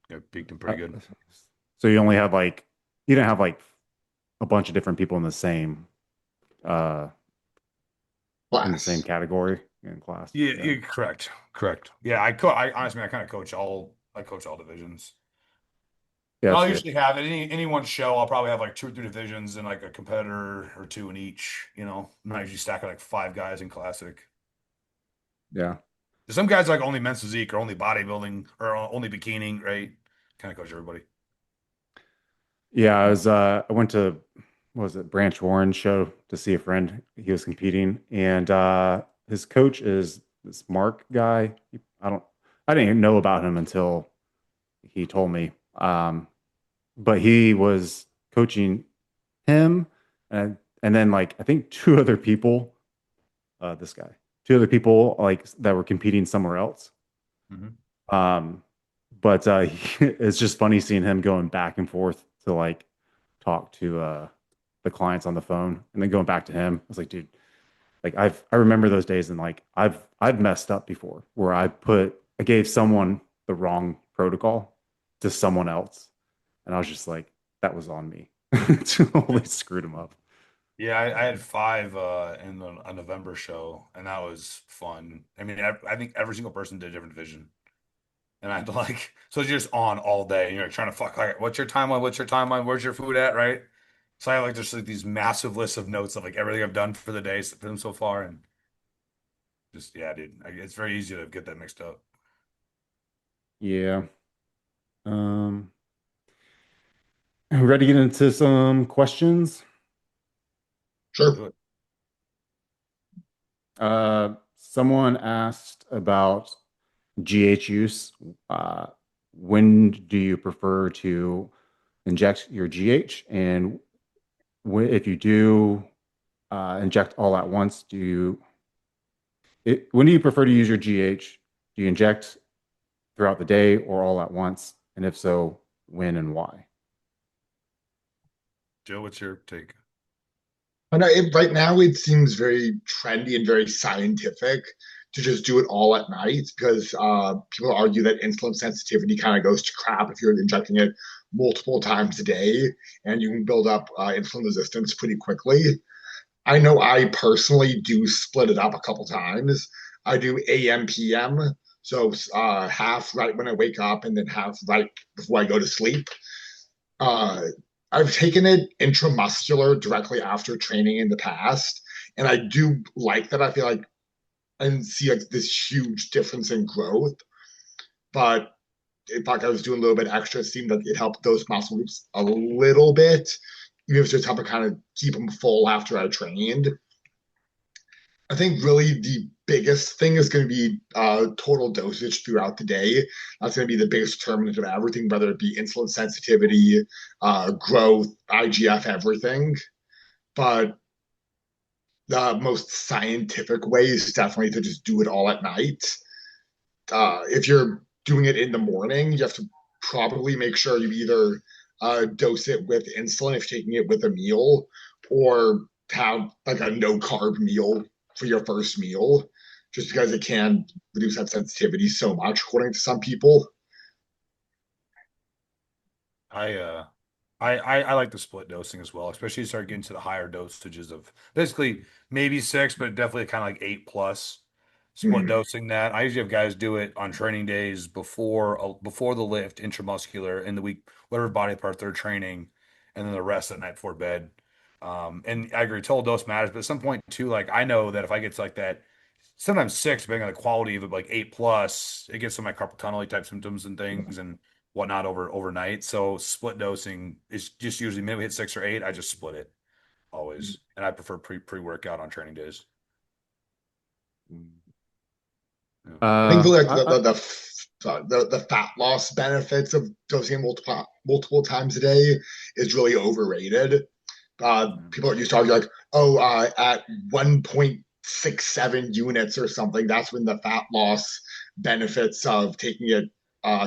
Yeah, peaked him Uh, pretty good. so you only had like you didn't have like a bunch of different people uh in the same Class. category in class. Yeah, Yeah. yeah, correct, correct. Yeah, I honestly, I kind of coach all. I coach all divisions. Yeah, And that's I'll good. usually have any one show. I'll probably have like two or three divisions and like a competitor or two in each. And I usually stack like five guys in classic. Yeah. Some guys like only men's physique or only bodybuilding or only bikini, right? Kind of coach everybody. Yeah, I went to what was it, Branch Warren show to see a friend. He was competing, and his coach is this Mark guy. I didn't even know about him until he told me. But he was coaching him, and then like I think two other people, this guy, two other people like that were competing somewhere else. Hmm. Um, but it's just funny seeing him going back and forth to like talk to the clients on the phone and then going back to him. I was like, dude, like I remember those days, and like I've messed up before where I gave someone the wrong protocol to someone else, and I was just like, that was on me. Totally screwed him up. Yeah, I had five in a November show, and that was fun. I mean, I think every single person did a different division. And I had to like, so you're just on all day and you're like trying to fuck, like, what's your timeline? What's your timeline? Where's your food at? Right. So I have like just like these massive lists of notes of like everything I've done for the day for them so far. And just, yeah, dude, it's very easy to get that mixed up. Yeah. Um, ready to get into some questions? Sure. Do it. Someone asked about GH use. Uh, when do you prefer to inject your GH? And if you do inject all at once, when do you prefer to use your GH? Do you inject throughout the day or all at once? And if so, when and why? Joe, what's your take? I know right now it seems very trendy and very scientific to just do it all at night because people argue that insulin sensitivity kind of goes to crap if you're injecting it multiple times a day, and you can build up insulin resistance pretty quickly. I know I personally do split it up a couple times. I do AM, PM, so half right when I wake up and then half right before I go to sleep. Uh, I've taken it intramuscular directly after training in the past, and I do like that. I feel like I see like this huge difference in growth. But in fact, I was doing a little bit extra. It seemed like it helped those muscle groups a little bit, even if it's just helping kind of keep them full after I trained. I think really the biggest thing is going to be total dosage throughout the day. That's going to be the biggest determinant of everything, whether it be insulin sensitivity, growth, IGF, everything. But the most scientific way is definitely to just do it all at night. If you're doing it in the morning, you have to probably make sure you either dose it with insulin if you're taking it with a meal, or have like a no carb meal for your first meal, just because it can reduce that sensitivity so much, according to some people. I uh I like the split dosing as well, especially you start getting to the higher dosages of basically maybe six, but definitely kind of like eight plus split Mm. dosing that. I usually have guys do it on training days before the lift, intramuscular, in the week, whatever body part they're training, and then the rest at night before bed. And I agree, total dose matters, but at some point too, like I know that if I get to like that, sometimes six, depending on the quality of it, like eight plus, it gets some of my carpal tunnel type symptoms and things and whatnot overnight. So split dosing is just usually maybe we hit six or eight. I just split it always, and I prefer pre workout on training days. Yeah. I think Um, like I, I, the fat loss benefits of dosing multiple times a day is really overrated. People are used to argue like, oh, at 1.67 units or something, that's when the fat loss benefits of taking it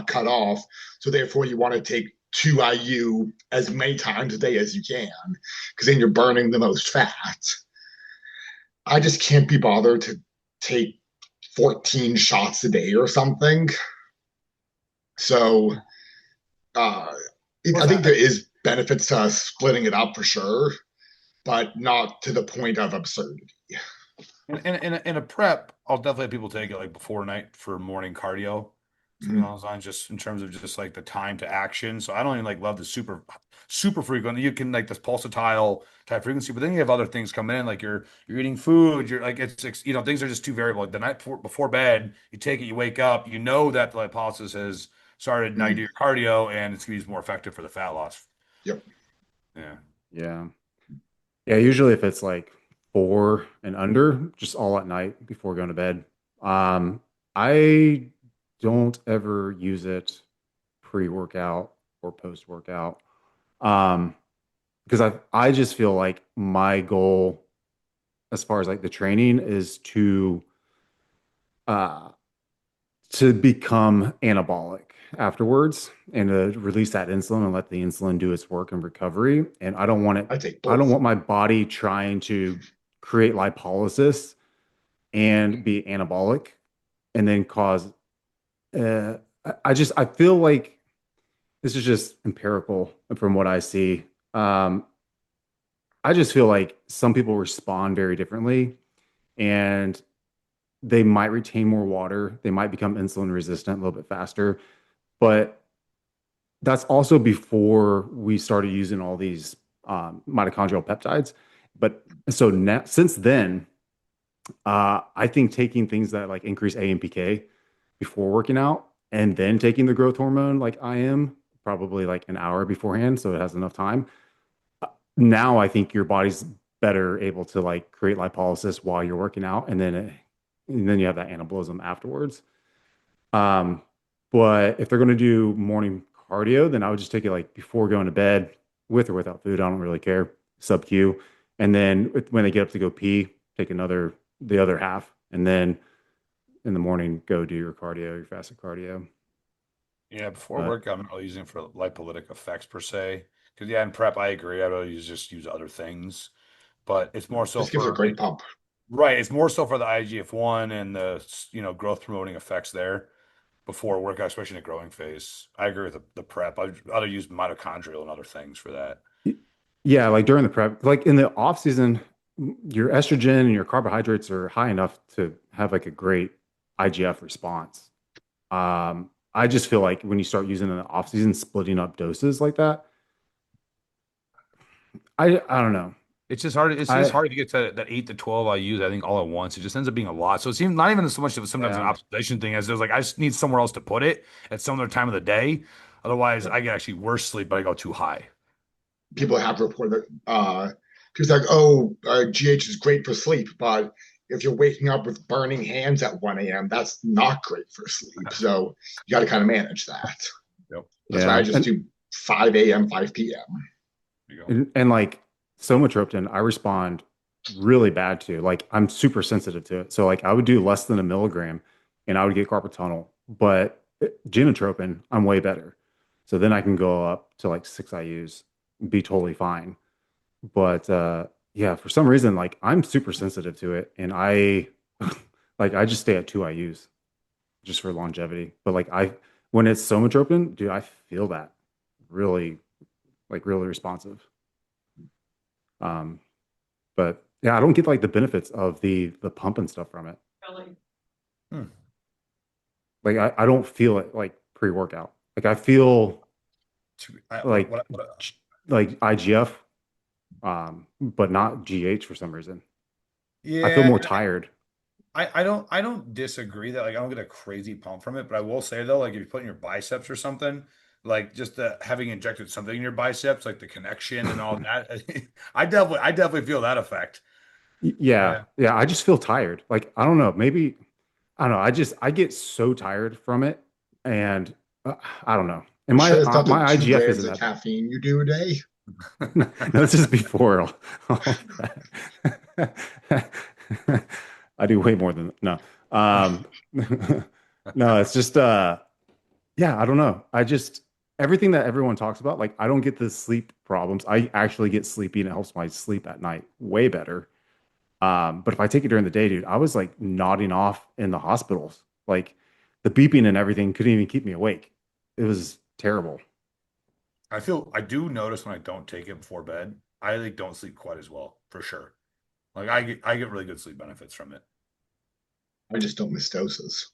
cut off. So therefore, you want to take 2 IU as many times a day as you can, because then you're burning the most fat. I just can't be bothered to take 14 shots a day or something. So uh, I Plus, think there is benefits to splitting it up for sure, but not to the point of absurdity. in a prep, I'll definitely have people take it like before night for morning cardio, something Mm-hmm. along those lines, just in terms of just like the time to action. So I don't even like love the super frequent. You can like this pulsatile type frequency, but then you have other things coming in, like you're eating food, you're like it's things are just too variable. Like the night before bed, you take it, you wake up, you know that the lipolysis has started. Now you do your cardio, and it's gonna be more effective for the fat loss. Yep. Yeah. yeah. Yeah, usually if it's like 4 and under, just all at night before going to bed. I don't ever use it pre-workout or post-workout. Um, because I just feel like my goal as far as like the training is uh to become anabolic afterwards and to release that insulin and let the insulin do its work in recovery. And I take I don't both. want my body trying to create lipolysis and be anabolic and then cause, I feel like this is just empirical from what I see. I just feel like some people respond very differently and they might retain more water. They might become insulin resistant a little bit faster. But that's also before we started using all these mitochondrial peptides. But so now, since then, I think taking things that like increase AMPK before working out and then taking the growth hormone like I am probably like an hour beforehand, so it has enough time. Now I think your body's better able to like create lipolysis while you're working out, and then you have that anabolism afterwards. Um, but if they're going to do morning cardio, then I would just take it like before going to bed, with or without food. I don't really care. Sub Q, and then when they get up to go pee, take the other half, and then in the morning go do your cardio, your fasted cardio. Yeah, before But work, I'm not really using it for lipolytic effects per se. Because yeah, in prep, I agree. I really just use other things, but it's more so Just gives a for great pump. right. It's more so for the IGF-1 and the growth promoting effects there before workout, especially in the growing phase. I agree with the prep. I'd rather use mitochondrial and other things for that. yeah, like during the prep, like in the off season, your estrogen and your carbohydrates are high enough to have like a great IGF response. I just feel like when you start using in the off season, splitting up doses like that, I don't know. It's just hard. It's just I hard to get to that 8 to 12 I use, I think, all at once. It just ends up being a lot. So it seems not even so much of sometimes an Yeah. optimization thing as there's like I just need somewhere else to put it at some other time of the day. Otherwise, I get actually worse sleep, but I go too high. People have reported that people like, oh, GH is great for sleep, but if you're waking up with burning hands at 1 a.m., that's not great for sleep. So you got to kind of manage that. Yep. That's why I Yeah. just do 5 a.m., 5 p.m. There you go. And like somatropin, I respond really bad to. Like I'm super sensitive to it. So like I would do less than a milligram and I would get carpal tunnel. But genotropin, I'm way better. So then I can go up to like 6 IUs, be totally fine. But yeah, for some reason, like I'm super sensitive to it. And I like I just stay at 2 IUs just for longevity. But like when it's somatropin, dude, I feel that really really responsive. Um, but yeah, I don't get like the benefits of the pump and stuff from it. Really? Hmm. Like I don't feel it like pre-workout. Like I feel like like IGF, but not GH for some reason. I feel Yeah, more tired. I don't disagree that like I don't get a crazy pump from it, but I will say though, like if you put in your biceps or something, like just having injected something in your biceps, like the connection and all that, I definitely feel that effect. Yeah, Yeah. yeah. I just feel tired. Like I don't know. Maybe I don't know. I get so tired from it, and I don't know. And You sure it's not the my two IGF grams isn't of that bad. caffeine you do a day? No, this is before all that. I do way more than no. Um, no, it's just yeah, I don't know. I just everything that everyone talks about, like I don't get the sleep problems. I actually get sleepy and it helps my sleep at night way better. But if I take it during the day, dude, I was like nodding off in the hospitals. Like the beeping and everything couldn't even keep me awake. It was terrible. I do notice when I don't take it before bed, I like don't sleep quite as well, for sure. Like I get really good sleep benefits from it. I just don't miss doses.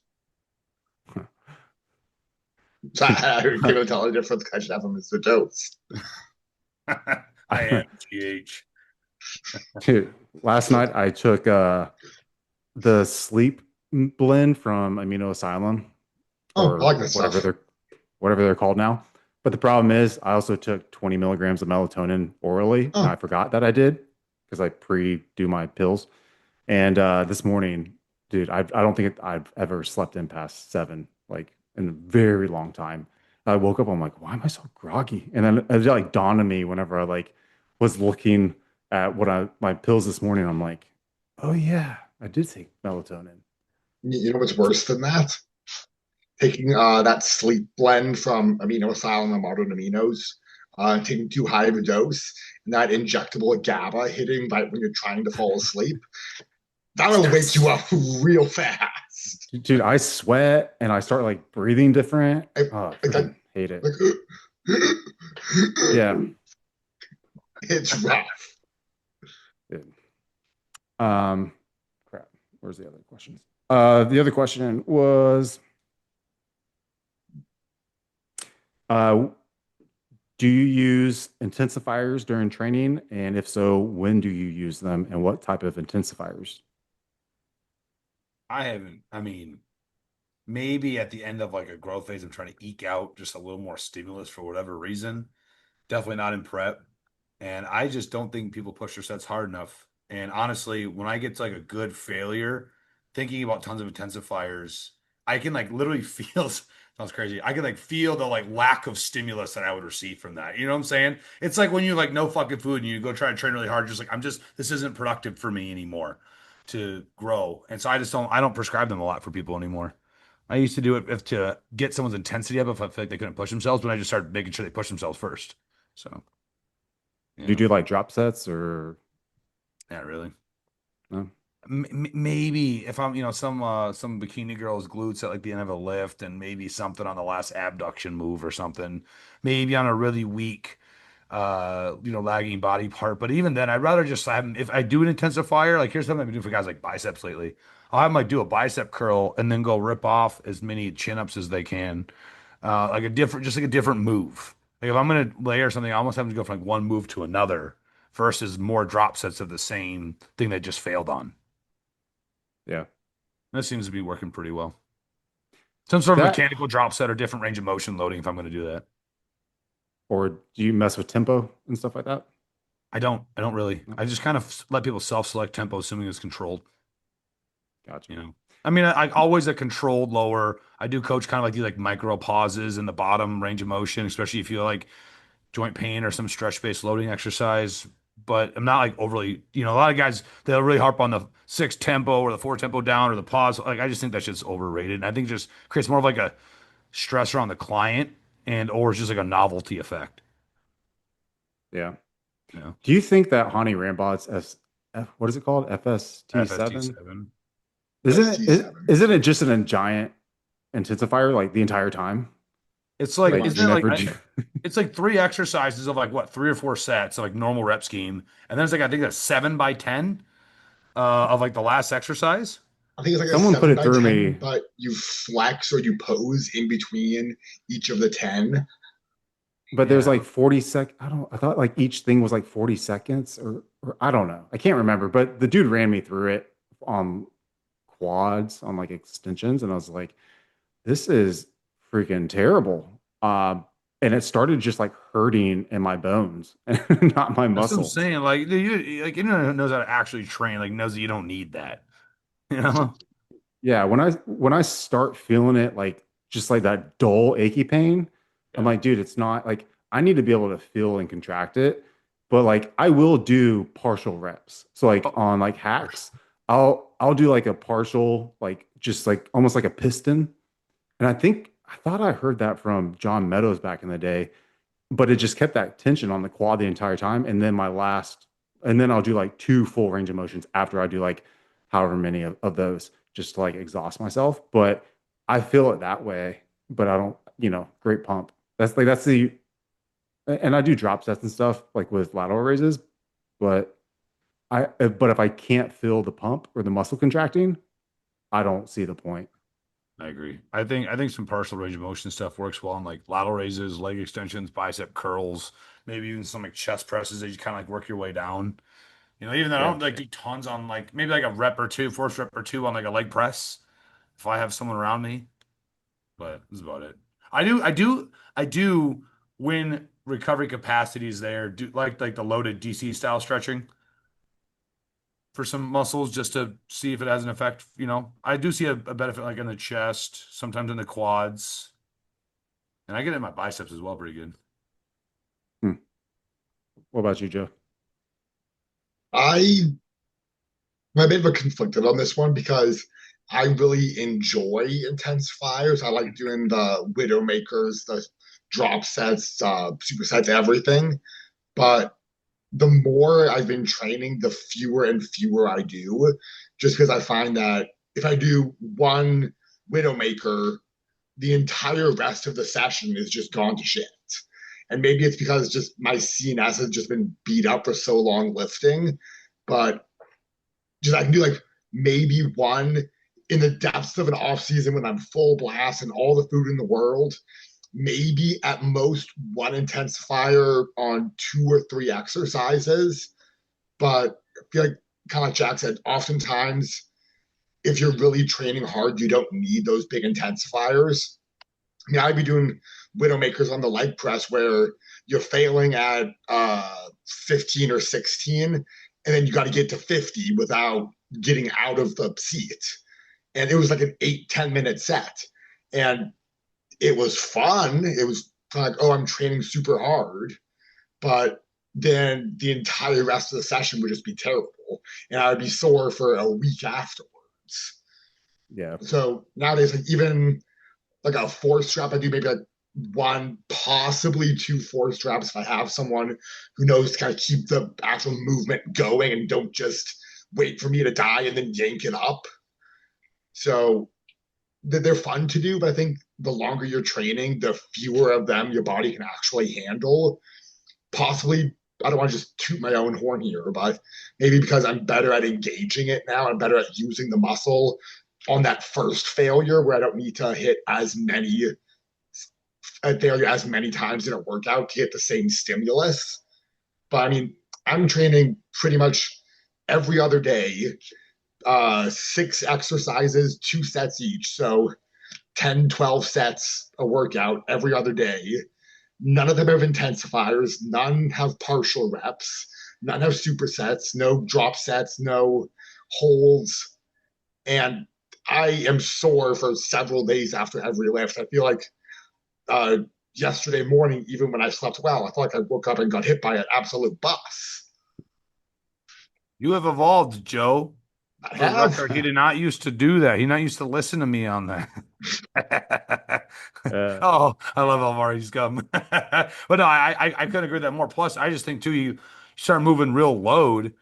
So I couldn't tell the difference because I should have a missed dose. I am GH. Dude, last night I took the sleep blend from Amino Asylum Oh, I or like that stuff. whatever they're called now. But the problem is I also took 20 milligrams of melatonin orally and I Oh, forgot that I did because I pre-do my pills. And this morning, dude, I don't think I've ever slept in past 7, like in a very long time. I woke up, I'm like, why am I so groggy? And then it like dawned on me whenever I like was looking at what my pills this morning. I'm like, oh yeah, I did take melatonin. you know what's worse than that? Taking that sleep blend from amino asylum and modern aminos, taking too high of a dose, and that injectable GABA hitting right when you're trying to fall asleep. That'll wake you Yes. up real fast. Dude, I sweat and I start like breathing different. I, Oh, I like, freaking hate it. like Yeah. it's rough. Dude. Um, crap. Where's the other questions? The other question was, uh, do you use intensifiers during training? And if so, when do you use them and what type of intensifiers? I haven't, I mean, maybe at the end of like a growth phase, I'm trying to eke out just a little more stimulus for whatever reason. Definitely not in prep. And I just don't think people push their sets hard enough. And honestly, when I get to like a good failure, thinking about tons of intensifiers, I can like literally feel sounds crazy. I can like feel the like lack of stimulus that I would receive from that. You know what I'm saying? It's like when you like no fucking food and you go try to train really hard, just like this isn't productive for me anymore to grow. And so I don't prescribe them a lot for people anymore. I used to do it if to get someone's intensity up if I feel like they couldn't push themselves, but I just started making sure they push themselves first. So Do you yeah, do like drop sets or not really. no? Maybe if I'm, some bikini girls glutes at like the end of a lift and maybe something on the last abduction move or something, maybe on a really weak, lagging body part. But even then, I'd rather just have 'em- if I do an intensifier, like here's something I've been doing for guys like biceps lately. I'll have them like do a bicep curl and then go rip off as many chin ups as they can, just like a different move. Like if I'm gonna layer something, I almost have to go from like one move to another versus more drop sets of the same thing they just failed on. Yeah. That seems to be working pretty well. Some sort of That mechanical drop set or different range of motion loading if I'm going to do that. or do you mess with tempo and stuff like that? I don't really. No. I just kind of let people self-select tempo, assuming it's controlled. Gotcha. You know, I mean, I always a controlled lower. I do coach kind of like these like micro pauses in the bottom range of motion, especially if you like joint pain or some stretch based loading exercise. But I'm not like overly, a lot of guys they'll really harp on the 6 tempo or the 4 tempo down or the pause. Like I just think that shit's overrated. And I think it just creates more of like a stressor on the client and or it's just like a novelty effect. Yeah. You know, Do you think that Hani Rambot's what is it called? FST7? FST7. ST7. Isn't it just an giant intensifier like the entire time? It's Pretty like, Like isn't much. it like never it's like 3 exercises of like what 3 or 4 sets, so like normal rep scheme, and then it's like I think a 7 by 10 of like the last exercise. I think it's like a someone put seven it by through 10, me. but you flex or you pose in between each of the 10. But there's Yeah, like I thought like each thing was like 40 seconds or I don't know. I can't remember, but the dude ran me through it on quads on like extensions and I was like, this is freaking terrible. And it started just like hurting in my bones and not my that's what I'm muscles. saying. Like, like anyone who knows how to actually train, like knows that you don't need that. You know? Yeah, when I start feeling it like just like that dull achy pain, I'm Yeah. like, dude, it's not like I need to be able to feel and contract it, but like I will do partial reps. So like Oh, on like for hacks, I'll do like a partial like just like almost like a piston. And I thought I heard that from John Meadows back in the day, but it just kept that tension on the quad the entire time. And then I'll do like two full range of motions after I do like however many of those just to like exhaust myself. But I feel it that way, but I don't, great pump. And I do drop sets and stuff like with lateral raises, but but if I can't feel the pump or the muscle contracting, I don't see the point. I agree. I think some partial range of motion stuff works well on like lateral raises, leg extensions, bicep curls, maybe even some like chest presses that you kind of like work your way down. Even though I Yeah. don't like do tons on like maybe like a rep or two, force rep or two on like a leg press if I have someone around me. But that's about it. I do when recovery capacity is there, do like the loaded DC style stretching for some muscles just to see if it has an effect. I do see a benefit like in the chest, sometimes in the quads, and I get it in my biceps as well, pretty good. Hmm. What about you, Joe? I'm a bit of a conflicted on this one because I really enjoy intensifiers. I like doing the widowmakers, the drop sets, supersets, everything. But the more I've been training, the fewer and fewer I do, just because I find that if I do one widowmaker, the entire rest of the session is just gone to shit. And maybe it's because just my CNS has just been beat up for so long lifting, but just I can do like maybe one in the depths of an off season when I'm full blast and all the food in the world. Maybe at most one intensifier on 2 or 3 exercises. But I feel like, kind of like Jack said, oftentimes if you're really training hard, you don't need those big intensifiers. I mean, I'd be doing widowmakers on the leg press where you're failing at 15 or 16, and then you got to get to 50 without getting out of the seat. And it was like an 8-10 minute set. And it was fun. It was like, oh, I'm training super hard. But then the entire rest of the session would just be terrible. And I would be sore for a week afterwards. Yeah. So nowadays, like even like a force strap, I do maybe like one, possibly 2 force straps if I have someone who knows to kind of keep the actual movement going and don't just wait for me to die and then yank it up. So they're fun to do, but I think the longer you're training, the fewer of them your body can actually handle. Possibly, I don't want to just toot my own horn here, but maybe because I'm better at engaging it now, I'm better at using the muscle on that first failure where I don't need to hit as many a failure as many times in a workout to get the same stimulus. But I mean, I'm training pretty much every other day, 6 exercises, 2 sets each. So 10, 12 sets a workout every other day. None of them have intensifiers. None have partial reps. None have supersets. No drop sets. No holds. and I am sore for several days after every lift. I feel like uh, yesterday morning, even when I slept well, I felt like I woke up and got hit by an absolute bus. You have evolved, Joe. I For the have. record, he did not used to do that. He not used to listen to me on that. Uh, Oh, I love Alvari's gum. But no, I couldn't agree with that more. Plus, I just think too, you start moving real load,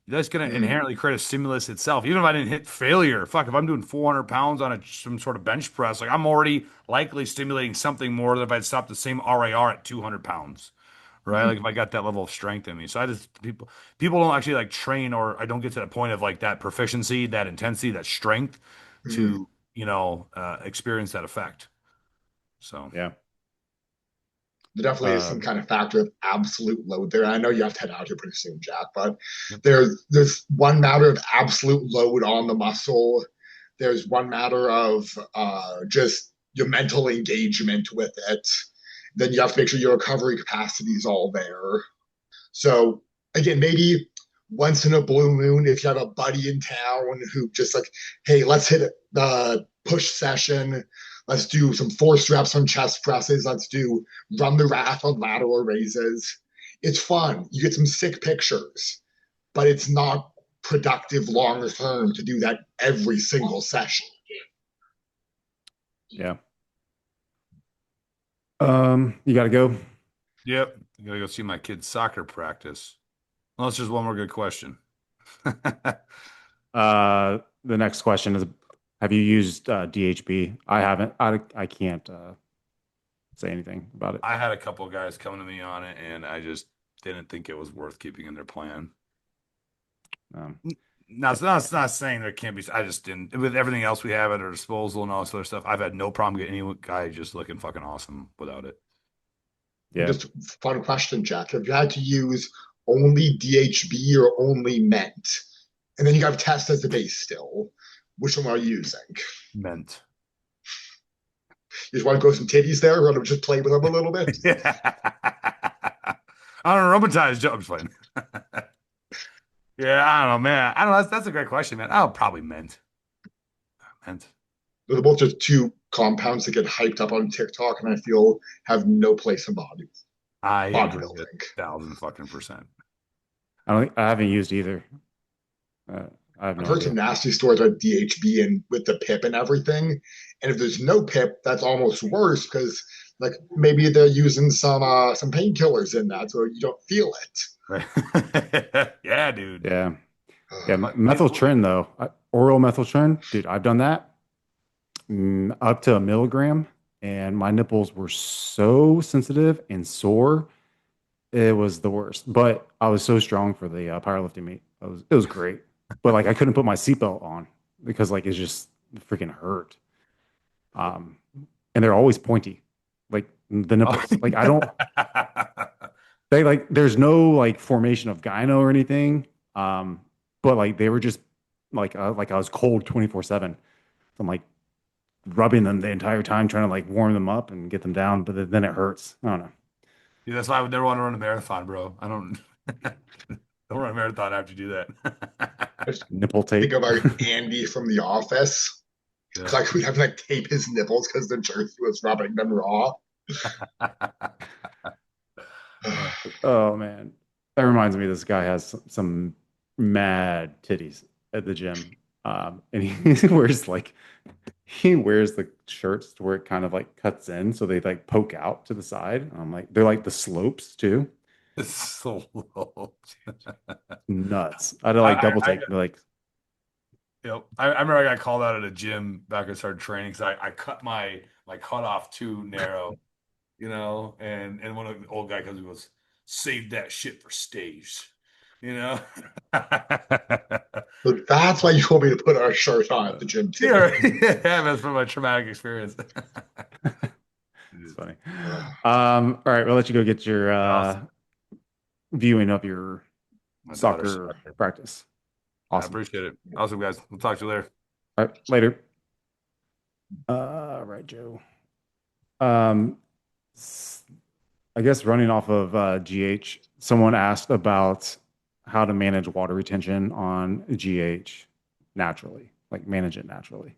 that's going to Mm, inherently create a stimulus itself. Even if I didn't hit failure, fuck, if I'm doing 400 pounds on some sort of bench press, like I'm already likely stimulating something more than if I'd stopped the same RAR at 200 pounds. Right? mm, Like if I got that level of strength in me. So I just people don't actually like train, or I don't get to that point of like that proficiency, that intensity, that strength mm. to, experience that effect. So yeah. There definitely is Uh, some kind of factor of absolute load there. I know you have to head out here pretty soon, Jack, but yep. there's one matter of absolute load on the muscle. There's one matter of just your mental engagement with it. Then you have to make sure your recovery capacity is all there. So again, maybe once in a blue moon, if you have a buddy in town who just like, hey, let's hit the push session. Let's do some force reps on chest presses. Let's do run the rack on lateral raises. It's fun. You get some sick pictures, but it's not productive long term to do that every single session. yeah. You got to go. Yep. I gotta go see my kid's soccer practice. Unless there's one more good question. The next question is, have you used DHB? I haven't. I can't say anything about it. I had a couple of guys coming to me on it, and I just didn't think it was worth keeping in their plan. Um, No, it's not saying there can't be. I just didn't. With everything else we have at our disposal and all this other stuff, I've had no problem getting any guy just looking fucking awesome without it. yeah. Just fun question, Jack. Have you had to use only DHB or only Ment? And then you got test as the base still. Which one are you using? Meant. You just want to grow some titties there, or just play with them a little bit? Yeah. I don't know, aromatized Joe. I'm just playing. Yeah, I don't know, man. I don't know. That's a great question, man. Oh, probably meant. Meant. They're both just two compounds that get hyped up on TikTok, and I feel have no place in I agree bodybuilding. 1,000 fucking %. I haven't used either. Uh, I have I've no heard some idea. nasty stories about DHB and with the PIP and everything. And if there's no PIP, that's almost worse because like maybe they're using some painkillers in that, so you don't feel it. Right. Yeah, dude. Yeah. Yeah. My, my, Methyltrin though, oral methyltrin, dude. I've done that up to a milligram, and my nipples were so sensitive and sore. It was the worst. But I was so strong for the powerlifting meet. It was great. But like I couldn't put my seatbelt on because like it's just freaking hurt. Um, and they're always pointy, like the oh. nipples. Like I don't. They like there's no like formation of gyno or anything. Um, but like they were just like I was cold 24/7. I'm like rubbing them the entire time, trying to like warm them up and get them down. But then it hurts. I don't know. Yeah, that's why I would never want to run a marathon, bro. I don't don't run a marathon after you do that. I just Nipple think tape. about Andy from The Office. Yeah. Because like we have to like tape his nipples because the jersey was rubbing them raw. Uh, Oh man, that reminds me. This guy has some mad titties at the gym, and he wears the shirts to where it kind of like cuts in, so they like poke out to the side. I'm like, they're like the slopes too. it's so low. Nuts. I had to like double I take. Like, I remember I got called out at a gym back when I started training because I cut my cutoff too narrow, and one of the old guy comes and goes, save that shit for stage, you know. So that's why you told me to put our shirt on at the gym Yeah, today. yeah, that's from a traumatic experience. it's funny. All right, we'll let you go get your Awesome. viewing of your My daughter's soccer soccer. practice. I Awesome. appreciate it. Awesome, guys. We'll talk to you later. All right, later. All right, Joe. Um, I guess running off of GH, someone asked about how to manage water retention on GH naturally. like manage it naturally.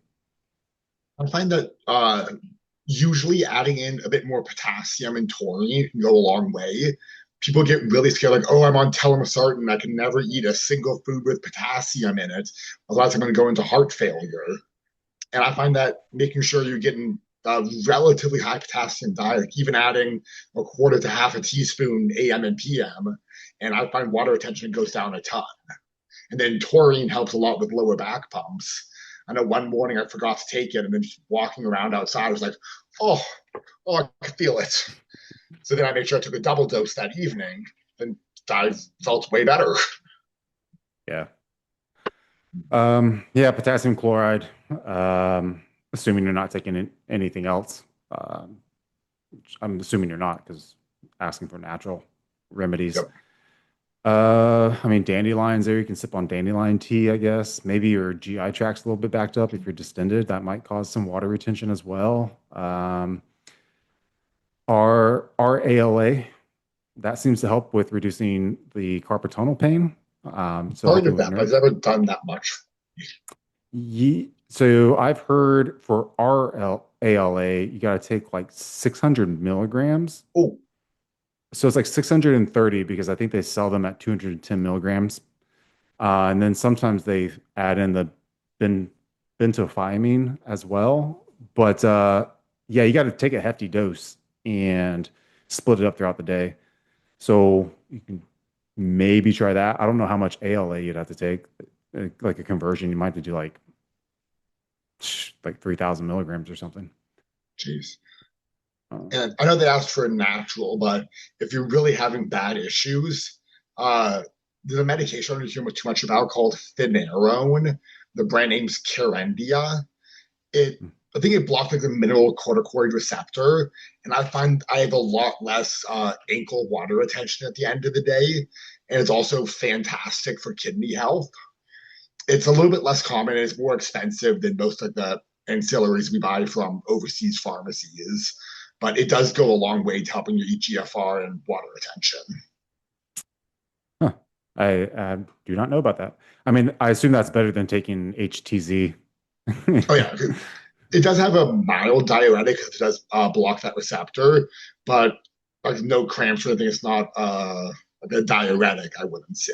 I find that usually adding in a bit more potassium and taurine can go a long way. People get really scared, like, oh, I'm on telmisartan. I can never eat a single food with potassium in it. Otherwise, I'm going to go into heart failure. And I find that making sure you're getting a relatively high potassium diet, like even adding a quarter to half a teaspoon AM and PM, and I find water retention goes down a ton. And then taurine helps a lot with lower back pumps. I know one morning I forgot to take it, and then just walking around outside, I was like, oh, oh, I can feel it. So then I made sure I took a double dose that evening, and I felt way better. Yeah. Yeah, potassium chloride. Assuming you're not taking anything else. I'm assuming you're not because asking for natural remedies. Yep. I mean, dandelions there, you can sip on dandelion tea, I guess. Maybe your GI tract's a little bit backed up if you're distended. That might cause some water retention as well. Our ALA, that seems to help with reducing the carpal tunnel pain. So Heard helping of with that, but I've nerve. never done that much. So I've heard for our ALA, you got to take like 600 milligrams. Oh, So it's like 630 because I think they sell them at 210 milligrams. And then sometimes they add in the ben benzophyramine as well. But yeah, you got to take a hefty dose and split it up throughout the day. So you can maybe try that. I don't know how much ALA you'd have to take. Like a conversion, you might have to do like 3,000 milligrams or something. jeez. Um, And I know they asked for a natural, but if you're really having bad issues, uh, there's a medication I don't hear too much about called Finerenone. The brand name's Kerendia. It, I think it blocks like the mineral corticoid receptor, and I find I have a lot less ankle water retention at the end of the day, and it's also fantastic for kidney health. It's a little bit less common and it's more expensive than most of the ancillaries we buy from overseas pharmacies, but it does go a long way to helping your EGFR and water retention. huh. I do not know about that. I mean, I assume that's better than taking HTZ. Oh yeah, it does have a mild diuretic because it does block that receptor, but like no cramps or anything. It's not like a diuretic, I wouldn't say.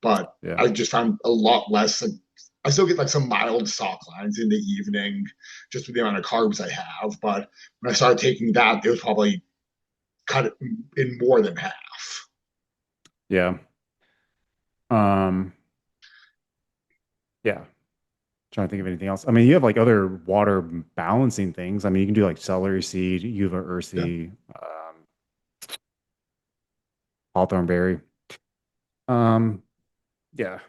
But Yeah. I just found a lot less. Like, I still get like some mild sock lines in the evening, just with the amount of carbs I have. But when I started taking that, it was probably cut it in more than half. Yeah. Um, yeah. Trying to think of anything else. I mean, you have like other water balancing things. I mean, you can do like celery seed, uva Yeah. ursi, hawthorn berry. Um, yeah.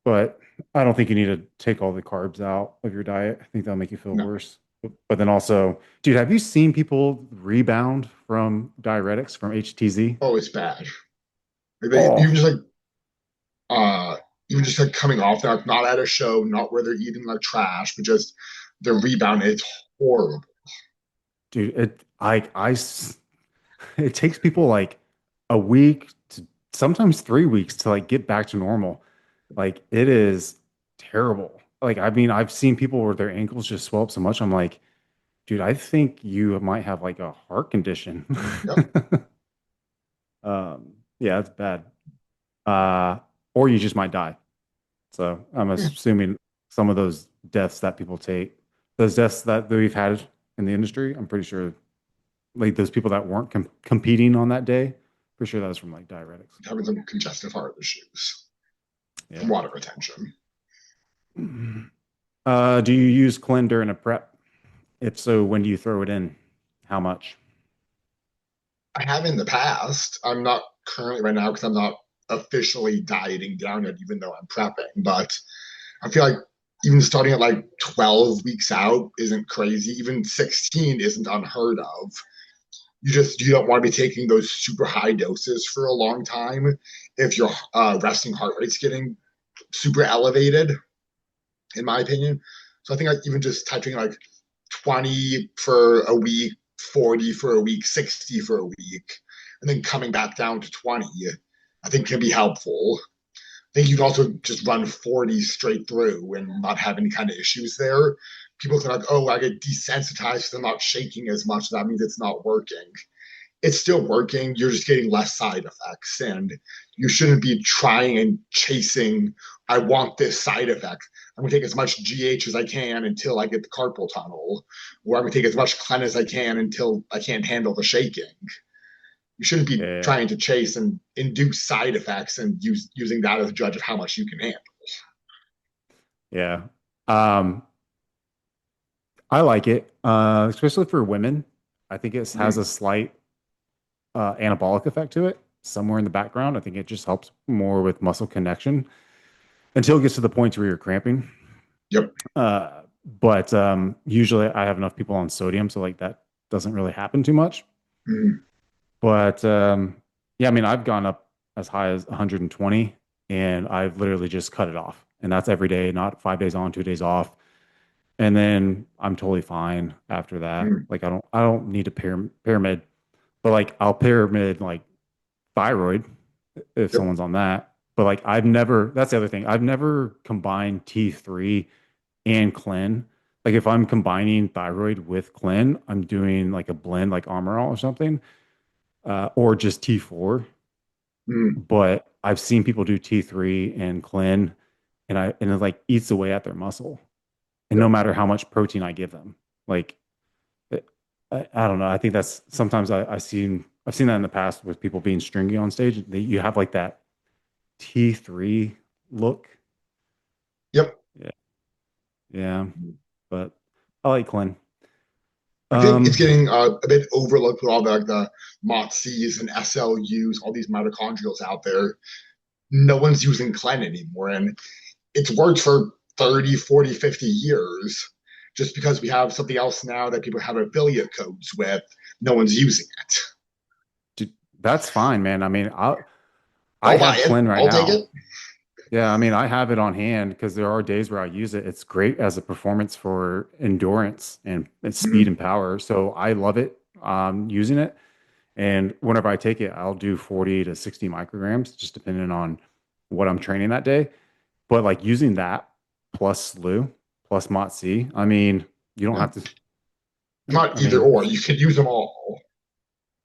But I don't think you need to take all the carbs out of your diet. I think that'll make you feel No. worse. But then also, dude, have you seen people rebound from diuretics from HTZ? Oh, it's bad. Like Oh, even just like uh even just like coming off that, not at a show, not where they're eating like trash, but just the rebound, it's horrible. dude, it takes people like a week to sometimes 3 weeks to like get back to normal. Like it is terrible. Like I mean, I've seen people where their ankles just swell up so much. I'm like, dude, I think you might have like a heart condition. Yep. Yeah, it's bad. Uh, or you just might die. So I'm Yeah. assuming some of those deaths that people take, those deaths that we've had in the industry, I'm pretty sure like those people that weren't competing on that day, pretty sure that was from like diuretics. Having some congestive heart issues from Yeah. water retention. Do you use Clen during a prep? If so, when do you throw it in? How much? I have in the past. I'm not currently right now because I'm not officially dieting down yet, even though I'm prepping. But I feel like even starting at like 12 weeks out isn't crazy. Even 16 isn't unheard of. You don't want to be taking those super high doses for a long time if your resting heart rate's getting super elevated, in my opinion. So I think like even just touching like 20 for a week, 40 for a week, 60 for a week, and then coming back down to 20, I think can be helpful. think you can also just run 40 straight through and not have any kind of issues there. People think like, oh, I get desensitized to not shaking as much. That means it's not working. It's still working. You're just getting less side effects. And you shouldn't be trying and chasing, I want this side effect. I'm going to take as much GH as I can until I get the carpal tunnel, or I'm going to take as much Clen as I can until I can't handle the shaking. You shouldn't be Yeah. trying to chase and induce side effects and using that as a judge of how much you can handle. Yeah. Um, I like it, especially for women. I think it has Mm, a slight anabolic effect to it somewhere in the background. I think it just helps more with muscle connection until it gets to the point where you're cramping. yep. But usually I have enough people on sodium, so like that doesn't really happen too much. Mm, But yeah, I mean, I've gone up as high as 120 and I've literally just cut it off. And that's every day, not 5 days on, 2 days off. And then I'm totally fine after that. mm, Like I don't need a pyramid, but like I'll pyramid like thyroid if yep. someone's on that. But like I've never, that's the other thing. I've never combined T3 and Clen. Like if I'm combining thyroid with Clen, I'm doing like a blend like Armor All or something, or just T4. Mm, But I've seen people do T3 and Clen, and it like eats away at their muscle. And no yep. matter how much protein I give them, like I don't know. I think that's sometimes I've seen that in the past with people being stringy on stage. You have like that T3 look. Yep. Yeah, yeah. But I like Clen. I think it's Um, getting a bit overlooked with all the MOTSs and SLUs, all these mitochondrials out there. No one's using Clen anymore. And it's worked for 30, 40, 50 years. Just because we have something else now that people have affiliate codes with, no one's using it. dude, that's fine, man. I mean, I I'll buy have it. Clen right I'll take now. it. Yeah, I mean, I have it on hand because there are days where I use it. It's great as a performance for endurance and speed Mm, and power. So I love it using it. And whenever I take it, I'll do 40 to 60 micrograms, just depending on what I'm training that day. But like using that plus SLU plus MOTS, I mean, you don't yeah. have to. Not I either mean, or. You can use them all.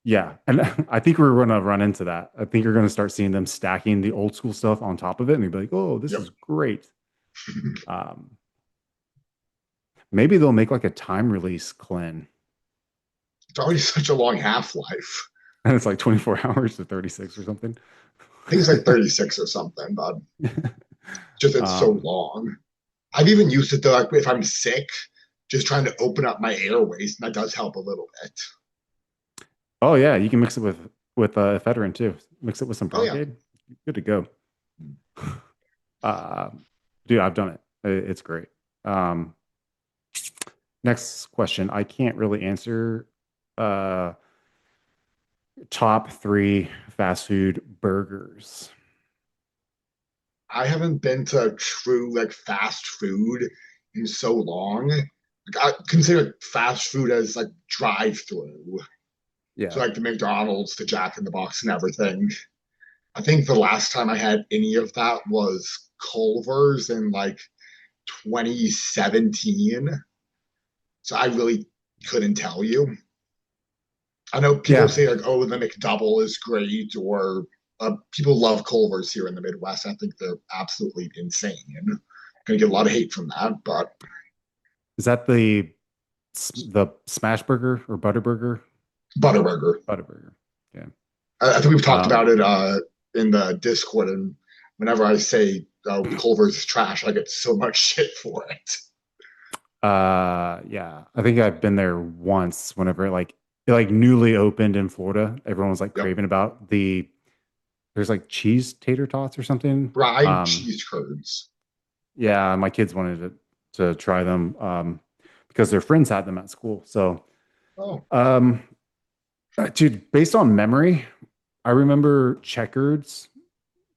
yeah. And I think we're going to run into that. I think you're going to start seeing them stacking the old school stuff on top of it. And you'll be like, oh, this Yep. is great. Um, Maybe they'll make like a time release Clen. It's already such a long half life. And it's like 24 hours to 36 or something. I think it's like 36 or something, but just it's so um, long. I've even used it though, like if I'm sick, just trying to open up my airways, and that does help a little bit. oh yeah, you can mix it with ephedrine too. Mix it with some Oh yeah. Broncade. Good to go. Uh, dude, I've done it. It's great. Um, Next question. I can't really answer uh, top three fast food burgers. I haven't been to true like fast food in so long. Like, I consider fast food as like drive through. So Yeah. like the McDonald's, the Jack in the Box, and everything. I think the last time I had any of that was Culver's in like 2017. So I really couldn't tell you. I know people Yeah. say like, "Oh, the McDouble is great," or people love Culver's here in the Midwest. I think they're absolutely insane. Gonna get a lot of hate from that, but Is that the smash burger or butter burger? Butterburger. Butter burger. Yeah. I think we've talked about Um, it in the Discord, and whenever I say Culver's is trash, I get so much shit for it. yeah. I think I've been there once whenever it like newly opened in Florida. Everyone was like Yep, craving about there's like cheese tater tots or something. fried cheese curds. Yeah, my kids wanted to try them because their friends had them at school. So, Oh, um, dude, based on memory, I remember Checkered's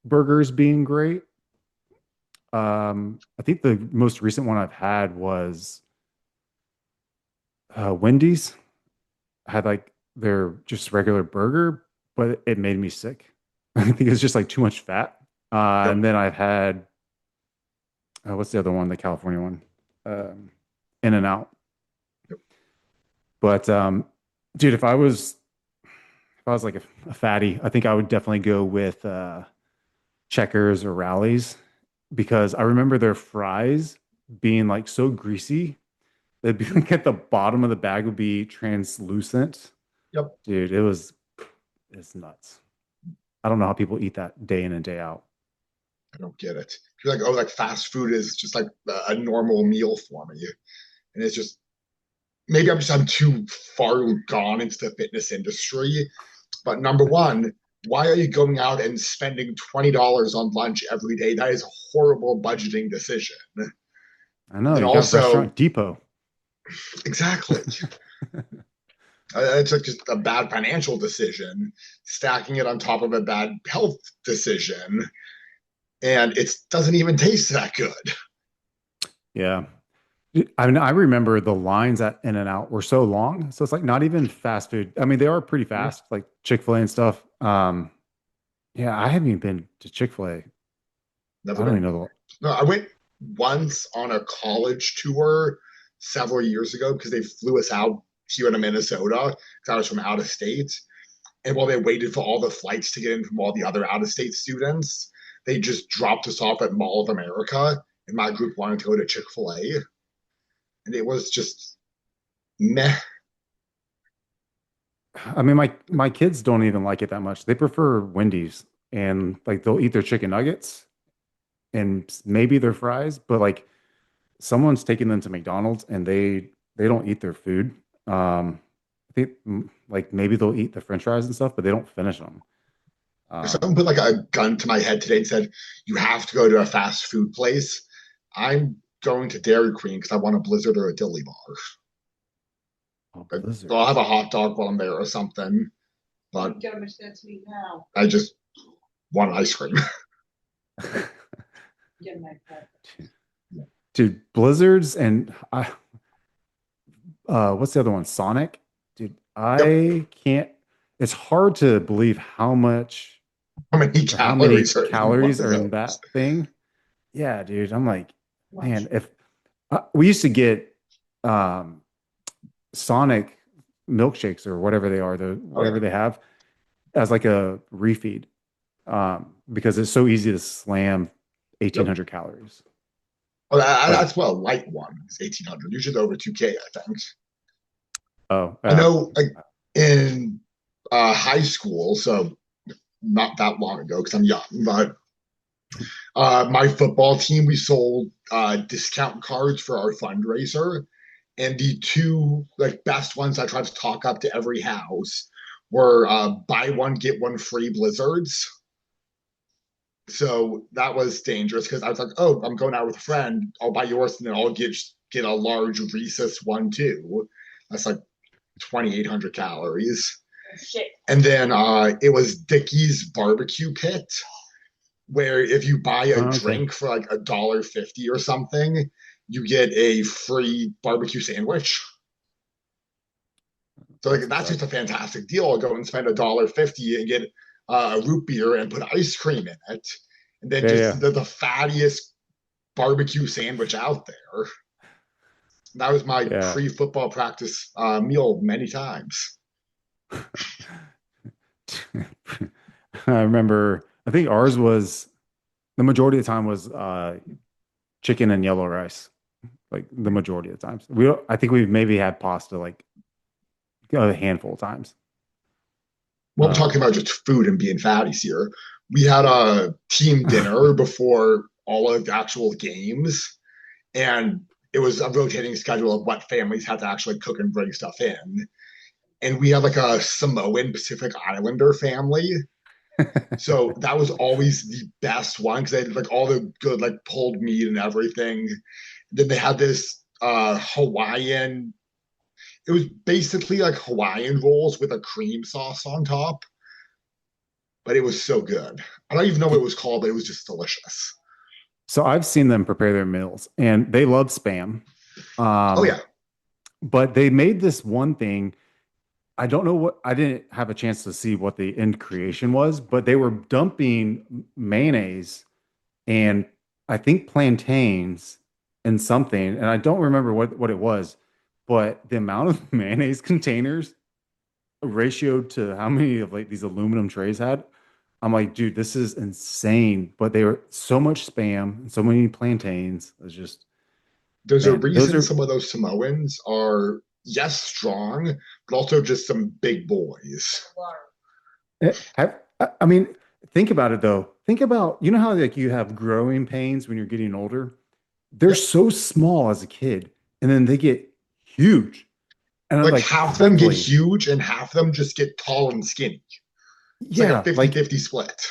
burgers being great. I think the most recent one I've had was Wendy's. Had like their just regular burger, but it made me sick. I think it's just like too much fat. Yep. And then I've had what's the other one? The California one, um, In and Out. Yep. But dude, if I was like a fatty, I think I would definitely go with Checkers or Rallies because I remember their fries being like so greasy. They'd be like at the bottom of the bag would be translucent. Yep. Dude, it's nuts. I don't know how people eat that day in and day out. I don't get it. You're like, oh, like fast food is just like a normal meal for me. And it's just maybe I'm too far gone into the fitness industry. But number one, why are you going out and spending $20 on lunch every day? That is a horrible budgeting decision. I know And you got also, Restaurant Depot. exactly, it's like just a bad financial decision, stacking it on top of a bad health decision, and it doesn't even taste that good. Yeah. I mean, I remember the lines at In and Out were so long. So it's like not even fast food. I mean, they are pretty fast, like Chick-fil-A and stuff. Yeah, I haven't even been to Chick-fil-A. Never I don't even been. know No, I went once on a college tour several years ago because they flew us out here in Minnesota because I was from out of state. And while they waited for all the flights to get in from all the other out of state students, they just dropped us off at Mall of America. And my group wanted to go to Chick fil A. And it was just meh. I mean, my kids don't even like it that much. They prefer Wendy's and like they'll eat their chicken nuggets and maybe their fries, but like someone's taking them to McDonald's and they don't eat their food. I think like maybe they'll eat the French fries and stuff, but they don't finish them. If Um, someone put like a gun to my head today and said, you have to go to a fast food place, I'm going to Dairy Queen because I want a Blizzard or a Dilly Bar. oh, Like, Blizzard. I'll have a hot dog while I'm there or something, but Get them to eat now. I just want ice cream. Get my cup. Dude, Blizzards and what's the other one? Sonic. Dude, Yep. I can't. It's hard to believe how much How many or how many calories are in one calories of are in those? that thing. Yeah, dude. I'm like, Lunch. man, if we used to get um Sonic milkshakes or whatever they are, the Oh, yeah. whatever they have as like a refeed, because it's so easy to slam Yep. 1,800 calories. Oh, But that's what a light one is 1,800. Usually over 2K, I think. oh, I know like in high school, so not that long ago because I'm young, but my football team, we sold discount cards for our fundraiser. And the two like best ones I tried to talk up to every house were buy one, get one free blizzards. So that was dangerous because I was like, oh, I'm going out with a friend. I'll buy yours and then I'll get a large Reese's one too. That's like 2,800 calories. Shit. And then it was Dickie's barbecue pit, where if you buy a okay. drink for like $1.50 or something, you get a free barbecue sandwich. So like That's what's that's up. just a fantastic deal. I'll go and spend $1.50 and get a root beer and put ice cream in it, and then Yeah, just yeah. the fattiest barbecue sandwich out there. That was my Yeah. pre-football practice meal many times. I remember, I think ours was the majority of the time was chicken and yellow rice, like the majority of the times. I think we've maybe had pasta like a handful of times. Well, I'm talking Um, about just food and being fatties here. We had a team dinner before all of the actual games, and it was a rotating schedule of what families had to actually cook and bring stuff in. And we had like a Samoan Pacific Islander family. So that was always the best one because they had like all the good like pulled meat and everything. Then they had this Hawaiian. It was basically like Hawaiian rolls with a cream sauce on top, but it was so good. I don't even know what it was called, but it was just delicious. so I've seen them prepare their meals and they love spam. Oh yeah, Um, but they made this one thing. I don't know what I didn't have a chance to see what the end creation was, but they were dumping mayonnaise and I think plantains and something, and I don't remember what it was, but the amount of mayonnaise containers ratio to how many of like these aluminum trays had, I'm like, dude, this is insane. But they were so much spam and so many plantains. It's just, There's a man, those reason are some of those Samoans are, yes, strong, but also just some big boys. I mean, think about it though. Think about, you know how like you have growing pains when you're getting older? They're Yep. so small as a kid, and then they get huge and are Like like half them get prickly. huge and half them just get tall and skinny. It's like a Yeah, like 50-50 split.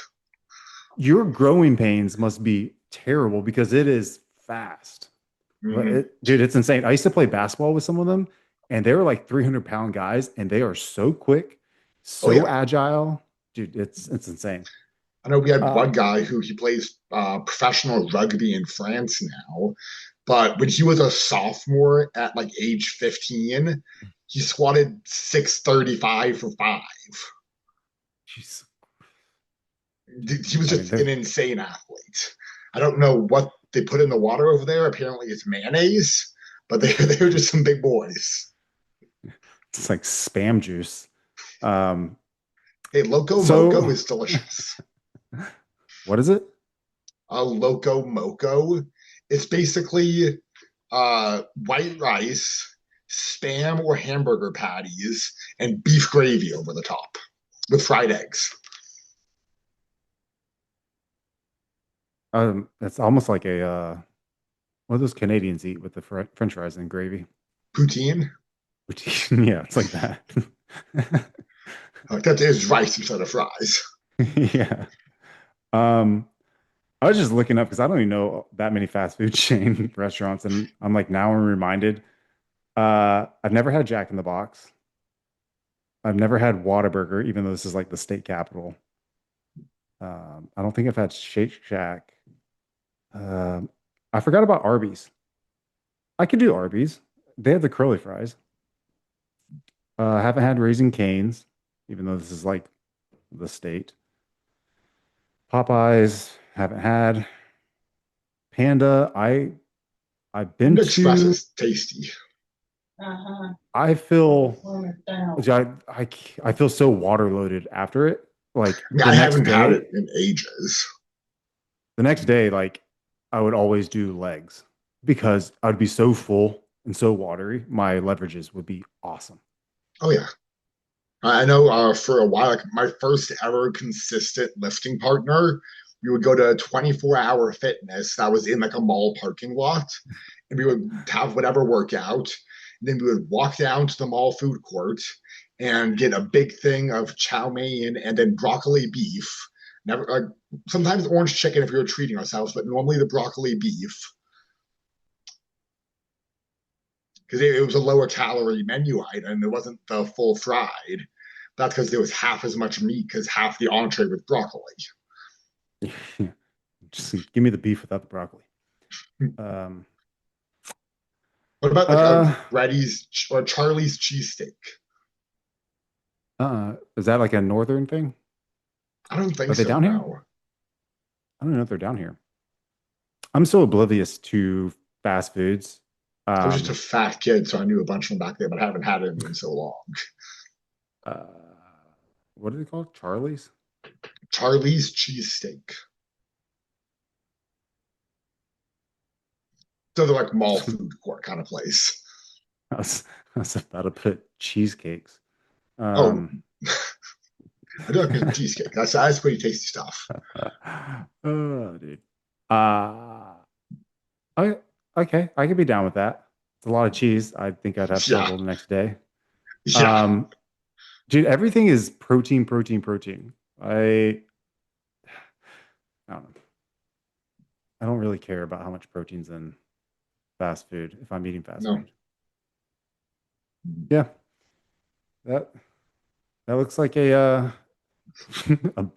your growing pains must be terrible because it is fast. But Mhm. dude, it's insane. I used to play basketball with some of them, and they were like 300-pound guys, and they are so quick, Oh so yeah. agile. Dude, it's insane. I know we had Uh, one guy who he plays professional rugby in France now, but when he was a sophomore at like age 15, he squatted 635 for five. jeez. He was I mean, just an they're insane athlete. I don't know what they put in the water over there. Apparently, it's mayonnaise, but they were just some big boys. it's like spam juice. Um, Hey, Loco Moco so is delicious. what is it? A Loco Moco. It's basically white rice, spam or hamburger patties, and beef gravy over the top with fried eggs. It's almost like a what those Canadians eat with the French fries and gravy. Poutine. Yeah, it's like that. That is rice instead of fries. Yeah. Um, I was just looking up because I don't even know that many fast food chain restaurants, and I'm like now I'm reminded. I've never had Jack in the Box. I've never had Whataburger, even though this is like the state capital. I don't think I've had Shake Shack. Um, I forgot about Arby's. I could do Arby's. They have the curly fries. I haven't had Raising Cane's, even though this is like the state. Popeyes, haven't had. Panda, I've been Panda Express to. is tasty. Uh-huh. I feel Warm it down. I feel so water loaded after it. Like I mean, I haven't had it in ages. the next day, like I would always do legs because I'd be so full and so watery. My leverages would be awesome. Oh yeah. I know for a while, like my first ever consistent lifting partner, we would go to 24-hour fitness that was in like a mall parking lot, and we would have whatever workout. And then we would walk down to the mall food court and get a big thing of chow mein and then broccoli beef. Never, sometimes orange chicken if we were treating ourselves, but normally the broccoli beef because it was a lower calorie menu item. It wasn't the full fried. That's because there was half as much meat because half the entree with broccoli. Just give me the beef without the broccoli. Um, What about like a uh, Reddy's or Charlie's cheesesteak? is that like a northern thing? I don't Are think they so. down here? No, I don't know if they're down here. I'm so oblivious to fast foods. I was just a Um, fat kid, so I knew a bunch of them back there, but I haven't had it in so long. uh, what are they called? Charlie's? Charlie's cheesesteak. So they're like mall food court kind of place. I was about to put cheesecakes. Oh, Um, I do like cheesecake. That's pretty tasty stuff. oh, dude. Uh, I, okay, I could be down with that. It's a lot of cheese. I think I'd have Yeah, trouble the next day. yeah. Um, dude, everything is protein, protein, protein. I don't know. I don't really care about how much protein's in fast food if I'm eating fast No. food. Yeah, that that looks like a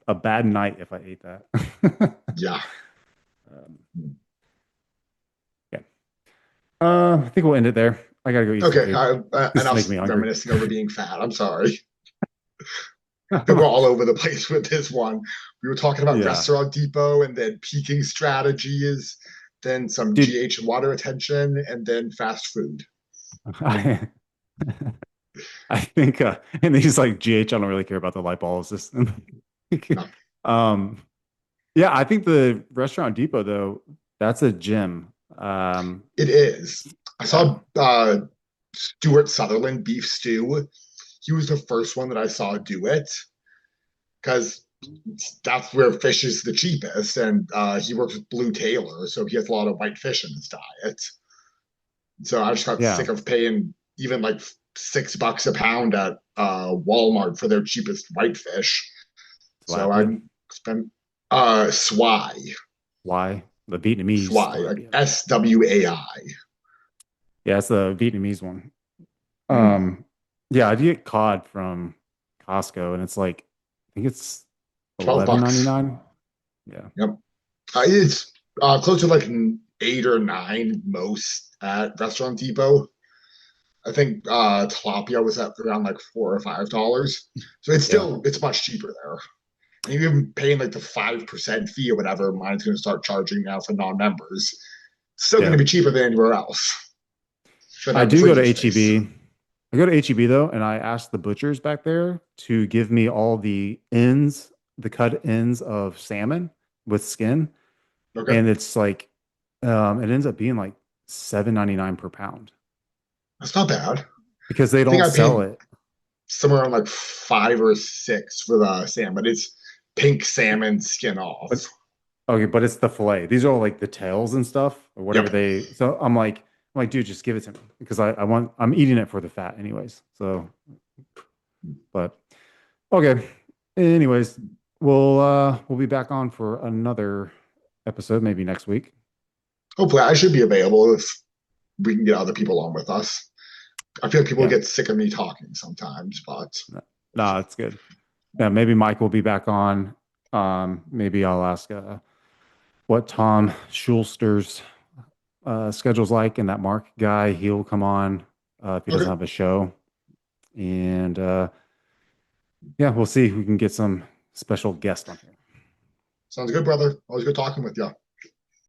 a bad night if I ate that. Yeah. um, yeah. I think we'll end it there. I gotta go eat some Okay, food. Just to make enough me hungry. reminiscing over being fat. I'm sorry. But we're all over the place with this one. We were talking about Yeah, Restaurant Depot and then peaking strategies, then some dude. GH and water retention, and then fast food. I, I think, and he's like, GH, I don't really care about the lipolysis. No, um, yeah, I think the Restaurant Depot though, that's a gym. it is. I Yeah, saw Stuart Sutherland beef stew. He was the first one that I saw do it because that's where fish is the cheapest, and he works with Blue Tailor, so he has a lot of white fish in his diet. So I just got yeah, sick of paying even like $6 a pound at Walmart for their cheapest whitefish. So I tilapia. spent swai, Why? The Vietnamese swai, like tilapia. SWAI. Yeah, it's the Vietnamese one. Mm, Yeah, I do get cod from Costco, and it's like, I think it's 12 bucks. 11.99. Yeah, Yep. It's close to like an 8 or 9 most at Restaurant Depot. I think tilapia was at around like $4 or $5. So yeah, it's much cheaper there. And you're paying like the 5% fee or whatever mine's going to start charging now for non-members. Still going to yeah. be cheaper than anywhere else. Should I have do go to freezer space. HEB. I go to HEB though, and I ask the butchers back there to give me all the ends, the cut ends of salmon with skin, Okay. and it's like, it ends up being like 7.99 per pound That's not bad. I because they think don't I sell paid it. somewhere around like 5 or 6 for the salmon. It's pink salmon skin off. But okay, but it's the fillet. These are all like the tails and stuff or whatever Yep. they. So I'm like, dude, just give it to me because I'm eating it for the fat anyways. So, but okay. Anyways, we'll be back on for another episode maybe next week. Hopefully, I should be available if we can get other people on with us. I feel like people Yeah, get sick of me talking sometimes, but no, it's good. Yeah, maybe Mike will be back on. Maybe I'll ask what Tom Schulster's schedule's like, and that Mark guy, he'll come on if he doesn't okay. have a show. And yeah, we'll see if we can get some special guest on here. Sounds good, brother. Always good talking with you.